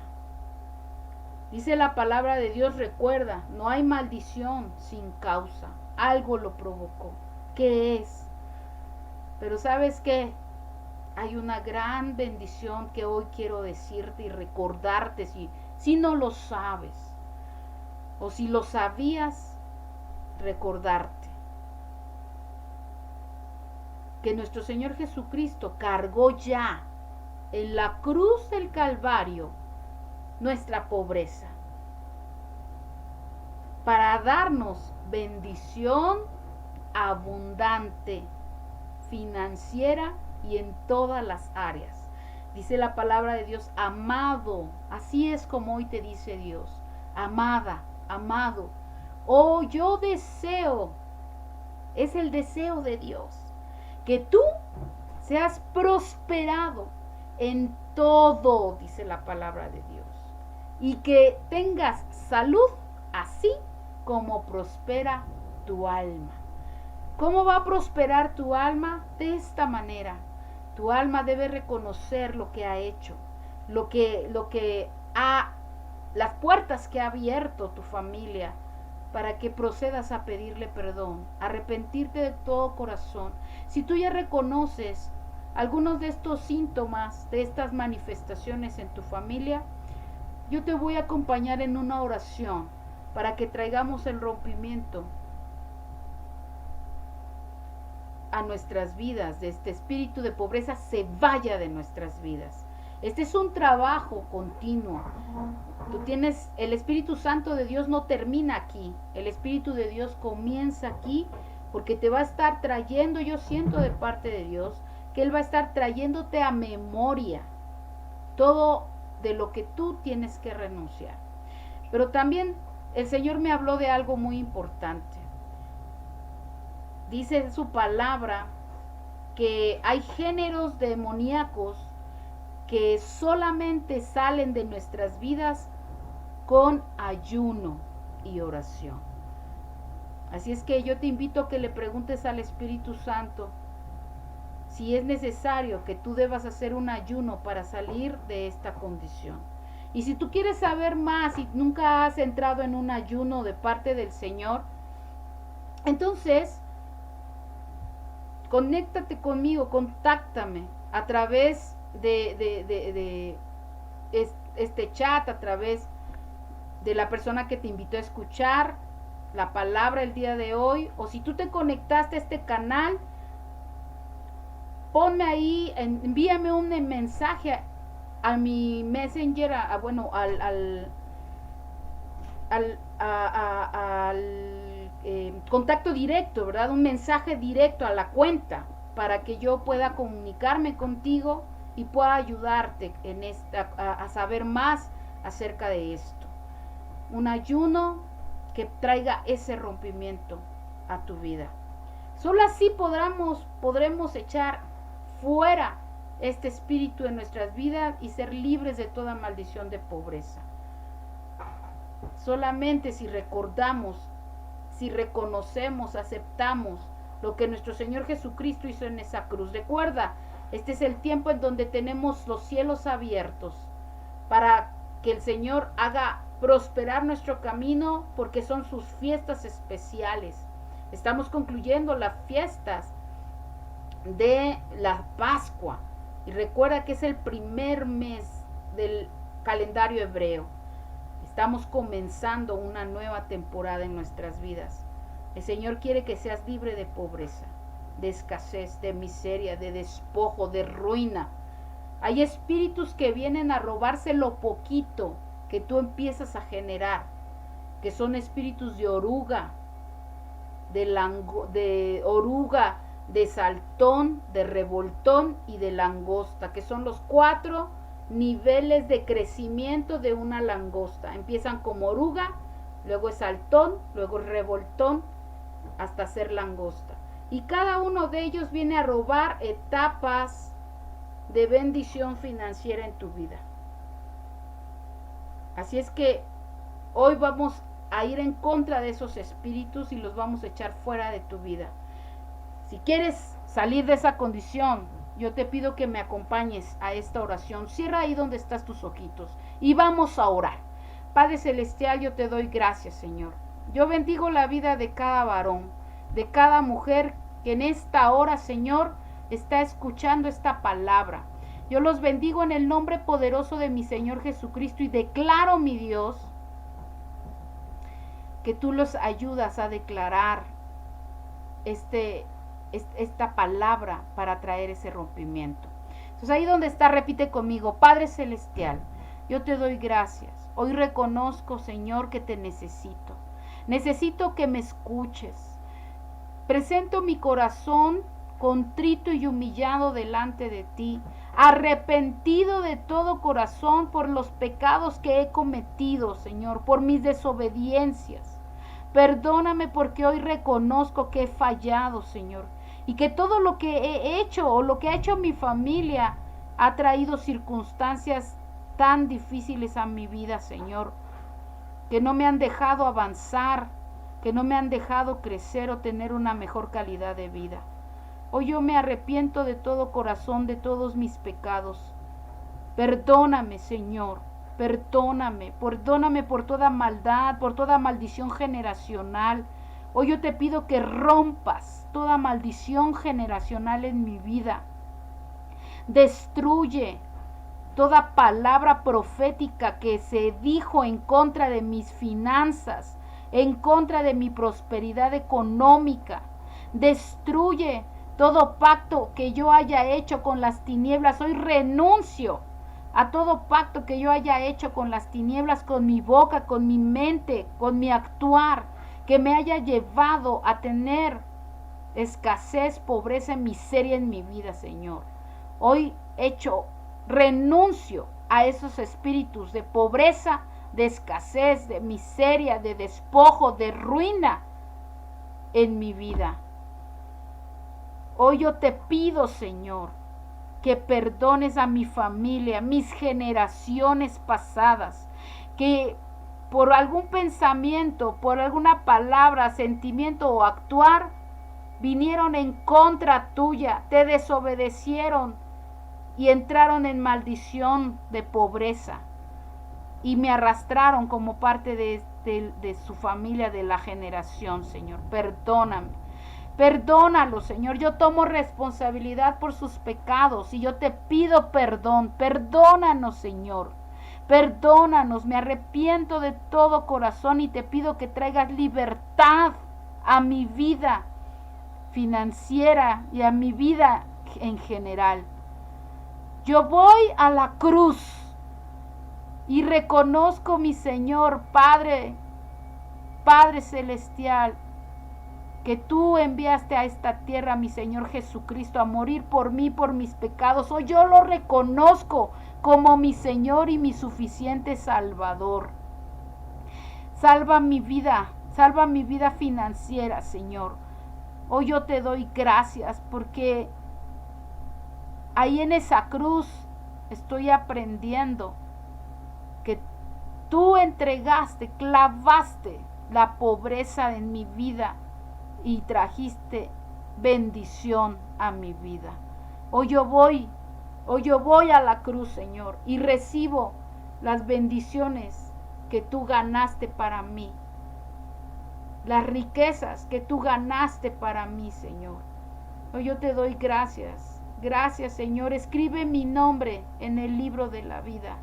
Dice la palabra de Dios, recuerda, no hay maldición sin causa. Algo lo provocó. ¿Qué es? Pero ¿sabes qué? Hay una gran bendición que hoy quiero decirte y recordarte si no lo sabes. O si lo sabías, recordarte. Que nuestro Señor Jesucristo cargó ya en la cruz del Calvario nuestra pobreza, para darnos bendición abundante, financiera y en todas las áreas. Dice la palabra de Dios, amado, así es como hoy te dice Dios, amada, amado, oh, yo deseo, es el deseo de Dios, que tú seas prosperado en todo, dice la palabra de Dios, y que tengas salud así como prospera tu alma. ¿Cómo va a prosperar tu alma? De esta manera. Tu alma debe reconocer lo que ha hecho, las puertas que ha abierto tu familia, para que procedas a pedirle perdón, arrepentirte de todo corazón. Si tú ya reconoces algunos de estos síntomas, de estas manifestaciones en tu familia, yo te voy a acompañar en una oración para que traigamos el rompimiento a nuestras vidas, de este espíritu de pobreza se vaya de nuestras vidas. Este es un trabajo continuo. Tú tienes, el Espíritu Santo de Dios no termina aquí. El Espíritu de Dios comienza aquí, porque te va a estar trayendo, yo siento de parte de Dios, que Él va a estar trayéndote a memoria todo de lo que tú tienes que renunciar. Pero también el Señor me habló de algo muy importante. Dice en su palabra que hay géneros demoníacos que solamente salen de nuestras vidas con ayuno y oración. Así es que yo te invito a que le preguntes al Espíritu Santo si es necesario que tú debas hacer un ayuno para salir de esta condición. Y si tú quieres saber más y nunca has entrado en un ayuno de parte del Señor, entonces conéctate conmigo, contáctame a través de este chat, a través de la persona que te invitó a escuchar la palabra el día de hoy, o si tú te conectaste a este canal, ponme ahí, envíame un mensaje a mi messenger, al contacto directo, ¿verdad? Un mensaje directo a la cuenta, para que yo pueda comunicarme contigo y pueda ayudarte a saber más acerca de esto. Un ayuno que traiga ese rompimiento a tu vida. Solo así podremos echar fuera este espíritu en nuestras vidas y ser libres de toda maldición de pobreza. Solamente si recordamos, si reconocemos, aceptamos lo que nuestro Señor Jesucristo hizo en esa cruz. Recuerda, este es el tiempo en donde tenemos los cielos abiertos para que el Señor haga prosperar nuestro camino, porque son sus fiestas especiales. Estamos concluyendo las fiestas de la Pascua. Y recuerda que es el primer mes del calendario hebreo. Estamos comenzando una nueva temporada en nuestras vidas. El Señor quiere que seas libre de pobreza, de escasez, de miseria, de despojo, de ruina. Hay espíritus que vienen a robarse lo poquito que tú empiezas a generar, que son espíritus de oruga, de oruga, de saltón, de revoltón y de langosta, que son los 4 niveles de crecimiento de una langosta. Empiezan como oruga, luego es saltón, luego es revoltón, hasta ser langosta. Y cada uno de ellos viene a robar etapas de bendición financiera en tu vida. Así es que hoy vamos a ir en contra de esos espíritus y los vamos a echar fuera de tu vida. Si quieres salir de esa condición, yo te pido que me acompañes a esta oración. Cierra ahí donde estás tus ojitos y vamos a orar. Padre Celestial, yo te doy gracias, Señor. Yo bendigo la vida de cada varón, de cada mujer que en esta hora, Señor, está escuchando esta palabra. Yo los bendigo en el nombre poderoso de mi Señor Jesucristo y declaro, mi Dios, que tú los ayudas a declarar esta palabra para traer ese rompimiento. Entonces ahí donde está, repite conmigo: Padre Celestial, yo te doy gracias. Hoy reconozco, Señor, que te necesito. Necesito que me escuches. Presento mi corazón contrito y humillado delante de ti, arrepentido de todo corazón por los pecados que he cometido, Señor, por mis desobediencias. Perdóname porque hoy reconozco que he fallado, Señor, y que todo lo que he hecho o lo que ha hecho mi familia ha traído circunstancias tan difíciles a mi vida, Señor, que no me han dejado avanzar, que no me han dejado crecer o tener una mejor calidad de vida. Hoy yo me arrepiento de todo corazón de todos mis pecados. Perdóname, Señor, perdóname por toda maldad, por toda maldición generacional. Hoy yo te pido que rompas toda maldición generacional en mi vida. Destruye toda palabra profética que se dijo en contra de mis finanzas, en contra de mi prosperidad económica. Destruye todo pacto que yo haya hecho con las tinieblas. Hoy renuncio a todo pacto que yo haya hecho con las tinieblas, con mi boca, con mi mente, con mi actuar, que me haya llevado a tener escasez, pobreza, miseria en mi vida, Señor. Hoy renuncio a esos espíritus de pobreza, de escasez, de miseria, de despojo, de ruina en mi vida. Hoy yo te pido, Señor, que perdones a mi familia, mis generaciones pasadas, que por algún pensamiento, por alguna palabra, sentimiento o actuar, vinieron en contra tuya, te desobedecieron y entraron en maldición de pobreza y me arrastraron como parte de su familia, de la generación, Señor. Perdóname. Perdónalo, Señor. Yo tomo responsabilidad por sus pecados y yo te pido perdón. Perdónanos, Señor. Perdónanos. Me arrepiento de todo corazón y te pido que traigas libertad a mi vida financiera y a mi vida en general. Yo voy a la cruz y reconozco, mi Señor, Padre Celestial, que tú enviaste a esta tierra, mi Señor Jesucristo, a morir por mí, por mis pecados. Hoy yo lo reconozco como mi Señor y mi suficiente Salvador. Salva mi vida financiera, Señor. Hoy yo te doy gracias porque ahí en esa cruz estoy aprendiendo que tú entregaste, clavaste la pobreza en mi vida y trajiste bendición a mi vida. Hoy yo voy a la cruz, Señor, y recibo las bendiciones que tú ganaste para mí, las riquezas que tú ganaste para mí, Señor. Hoy yo te doy gracias. Gracias, Señor. Escribe mi nombre en el libro de la vida.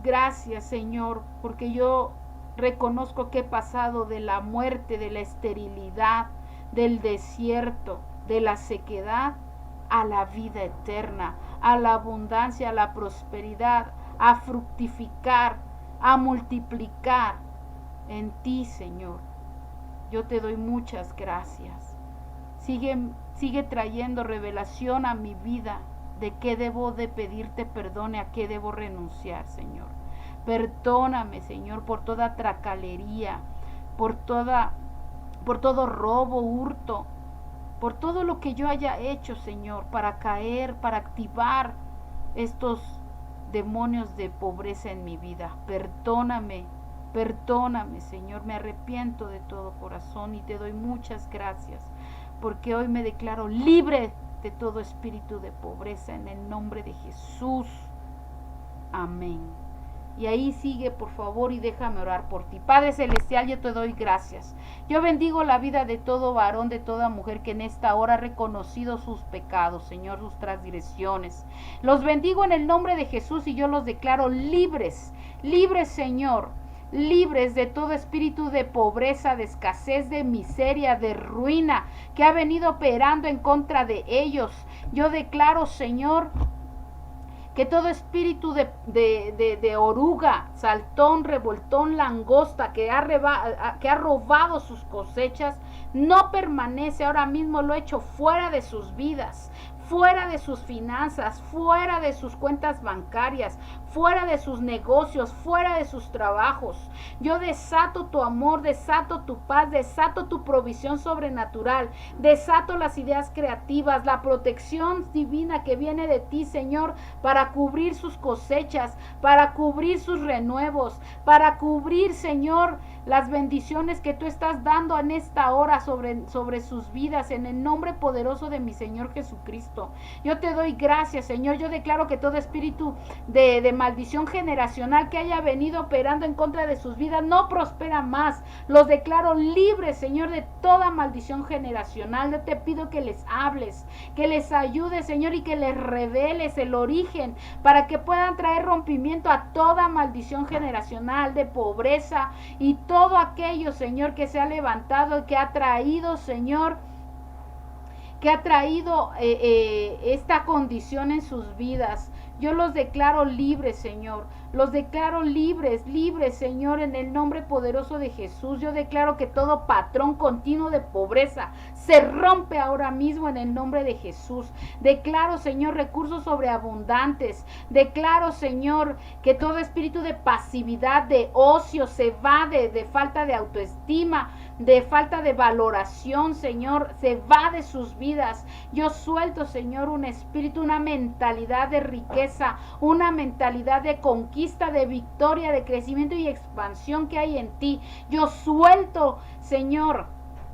Gracias, Señor, porque yo reconozco que he pasado de la muerte, de la esterilidad, del desierto, de la sequedad, a la vida eterna, a la abundancia, a la prosperidad, a fructificar, a multiplicar en ti, Señor. Yo te doy muchas gracias. Sigue trayendo revelación a mi vida de qué debo de pedirte perdón y a qué debo renunciar, Señor. Perdóname, Señor, por toda tracalería, por todo robo, hurto, por todo lo que yo haya hecho, Señor, para caer, para activar estos demonios de pobreza en mi vida. Perdóname, Señor, me arrepiento de todo corazón y te doy muchas gracias, porque hoy me declaro libre de todo espíritu de pobreza en el nombre de Jesús. Amén. Y ahí sigue, por favor, y déjame orar por ti. Padre Celestial, yo te doy gracias. Yo bendigo la vida de todo varón, de toda mujer que en esta hora ha reconocido sus pecados, Señor, sus transgresiones. Los bendigo en el nombre de Jesús y yo los declaro libres, Señor, libres de todo espíritu de pobreza, de escasez, de miseria, de ruina que ha venido operando en contra de ellos. Yo declaro, Señor, que todo espíritu de oruga, saltón, revoltón, langosta que ha robado sus cosechas, no permanece. Ahora mismo lo he hecho fuera de sus vidas, fuera de sus finanzas, fuera de sus cuentas bancarias, fuera de sus negocios, fuera de sus trabajos. Yo desato tu amor, desato tu paz, desato tu provisión sobrenatural, desato las ideas creativas, la protección divina que viene de ti, Señor, para cubrir sus cosechas, para cubrir sus renuevos, para cubrir, Señor, las bendiciones que tú estás dando en esta hora sobre sus vidas, en el nombre poderoso de mi Señor Jesucristo. Yo te doy gracias, Señor. Yo declaro que todo espíritu de maldición generacional que haya venido operando en contra de sus vidas no prospera más. Los declaro libres, Señor, de toda maldición generacional. Yo te pido que les hables, que les ayudes, Señor, y que les reveles el origen para que puedan traer rompimiento a toda maldición generacional de pobreza y todo aquello, Señor, que se ha levantado y que ha traído, Señor, que ha traído esta condición en sus vidas. Yo los declaro libres, Señor. Los declaro libres, Señor, en el nombre poderoso de Jesús. Yo declaro que todo patrón continuo de pobreza se rompe ahora mismo en el nombre de Jesús. Declaro, Señor, recursos sobreabundantes. Declaro, Señor, que todo espíritu de pasividad, de ocio, se va de falta de autoestima, de falta de valoración, Señor, se va de sus vidas. Yo suelto, Señor, un espíritu, una mentalidad de riqueza, una mentalidad de conquista, de victoria, de crecimiento y expansión que hay en ti. Yo suelto, Señor,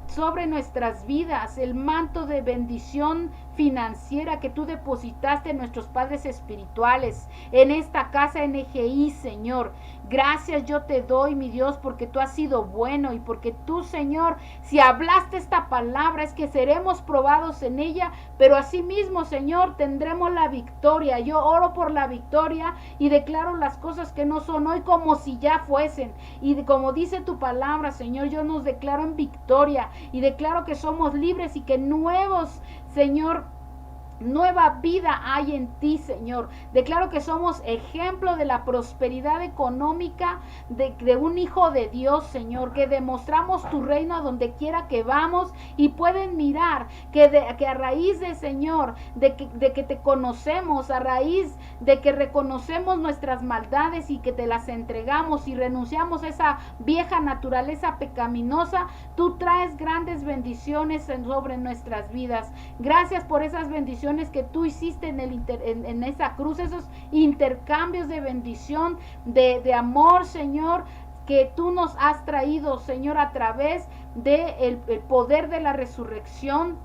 sobre nuestras vidas el manto de bendición financiera que tú depositaste en nuestros padres espirituales, en esta casa NGI, Señor. Gracias yo te doy, mi Dios, porque tú has sido bueno y porque tú, Señor, si hablaste esta palabra es que seremos probados en ella, pero asimismo, Señor, tendremos la victoria. Yo oro por la victoria y declaro las cosas que no son hoy como si ya fuesen. Y como dice tu palabra, Señor, yo nos declaro en victoria y declaro que somos libres y que nuevos, Señor, Nueva vida hay en ti, Señor. Declaro que somos ejemplo de la prosperidad económica de un hijo de Dios, Señor, que demostramos tu reino a donde quiera que vamos y pueden mirar que a raíz de, Señor, de que te conocemos, a raíz de que reconocemos nuestras maldades y que te las entregamos y renunciamos a esa vieja naturaleza pecaminosa, tú traes grandes bendiciones sobre nuestras vidas. Gracias por esas bendiciones que tú hiciste en esa cruz, esos intercambios de bendición, de amor, Señor, que tú nos has traído, Señor, a través del poder de la resurrección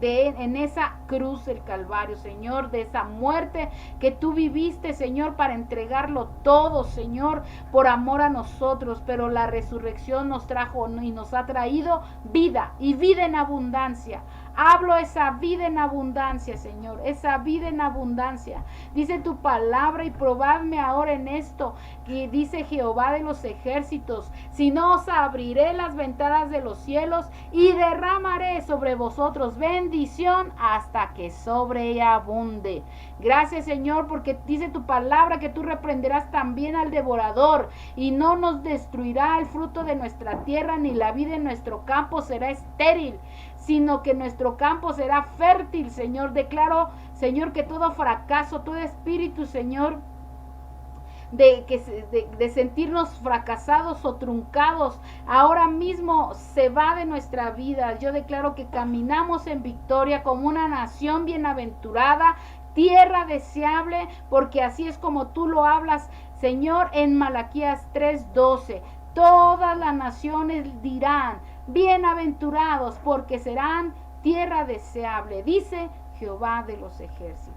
en esa cruz del Calvario, Señor, de esa muerte que tú viviste, Señor, para entregarlo todo, Señor, por amor a nosotros, pero la resurrección nos trajo y nos ha traído vida y vida en abundancia. Hablo esa vida en abundancia, Señor, esa vida en abundancia. Dice tu palabra y probadme ahora en esto, que dice Jehová de los ejércitos, si no os abriré las ventanas de los cielos y derramaré sobre vosotros bendición hasta que sobreabunde. Gracias, Señor, porque dice tu palabra que tú reprenderás también al devorador y no nos destruirá el fruto de nuestra tierra, ni la vida en nuestro campo será estéril, sino que nuestro campo será fértil, Señor. Declaro, Señor, que todo fracaso, todo espíritu, Señor, de sentirnos fracasados o truncados, ahora mismo se va de nuestra vida. Yo declaro que caminamos en victoria como una nación bienaventurada, tierra deseable, porque así es como tú lo hablas, Señor, en Malaquías 3:12. Todas las naciones dirán, bienaventurados, porque serán tierra deseable, dice Jehová de los ejércitos.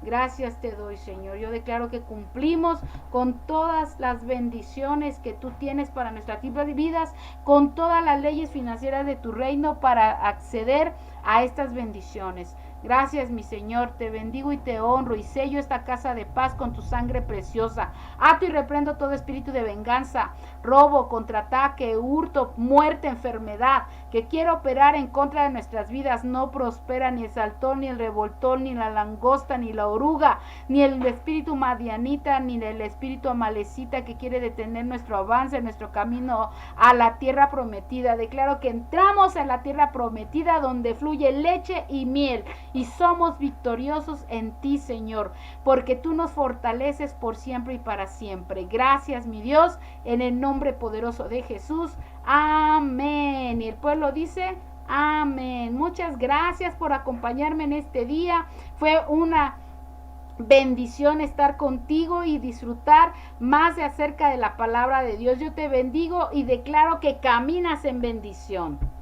Gracias te doy, Señor. Yo declaro que cumplimos con todas las bendiciones que tú tienes para nuestras vidas, con todas las leyes financieras de tu reino para acceder a estas bendiciones. Gracias, mi Señor, te bendigo y te honro y sello esta casa de paz con tu sangre preciosa. Ato y reprendo todo espíritu de venganza, robo, contraataque, hurto, muerte, enfermedad, que quiera operar en contra de nuestras vidas. No prospera ni el saltón, ni el revoltón, ni la langosta, ni la oruga, ni el espíritu madianita, ni el espíritu amalecita que quiere detener nuestro avance, nuestro camino a la tierra prometida. Declaro que entramos en la tierra prometida donde fluye leche y miel, y somos victoriosos en ti, Señor, porque tú nos fortaleces por siempre y para siempre. Gracias, mi Dios, en el nombre poderoso de Jesús. Amén. Y el pueblo dice amén. Muchas gracias por acompañarme en este día. Fue una bendición estar contigo y disfrutar más de acerca de la palabra de Dios. Yo te bendigo y declaro que caminas en bendición.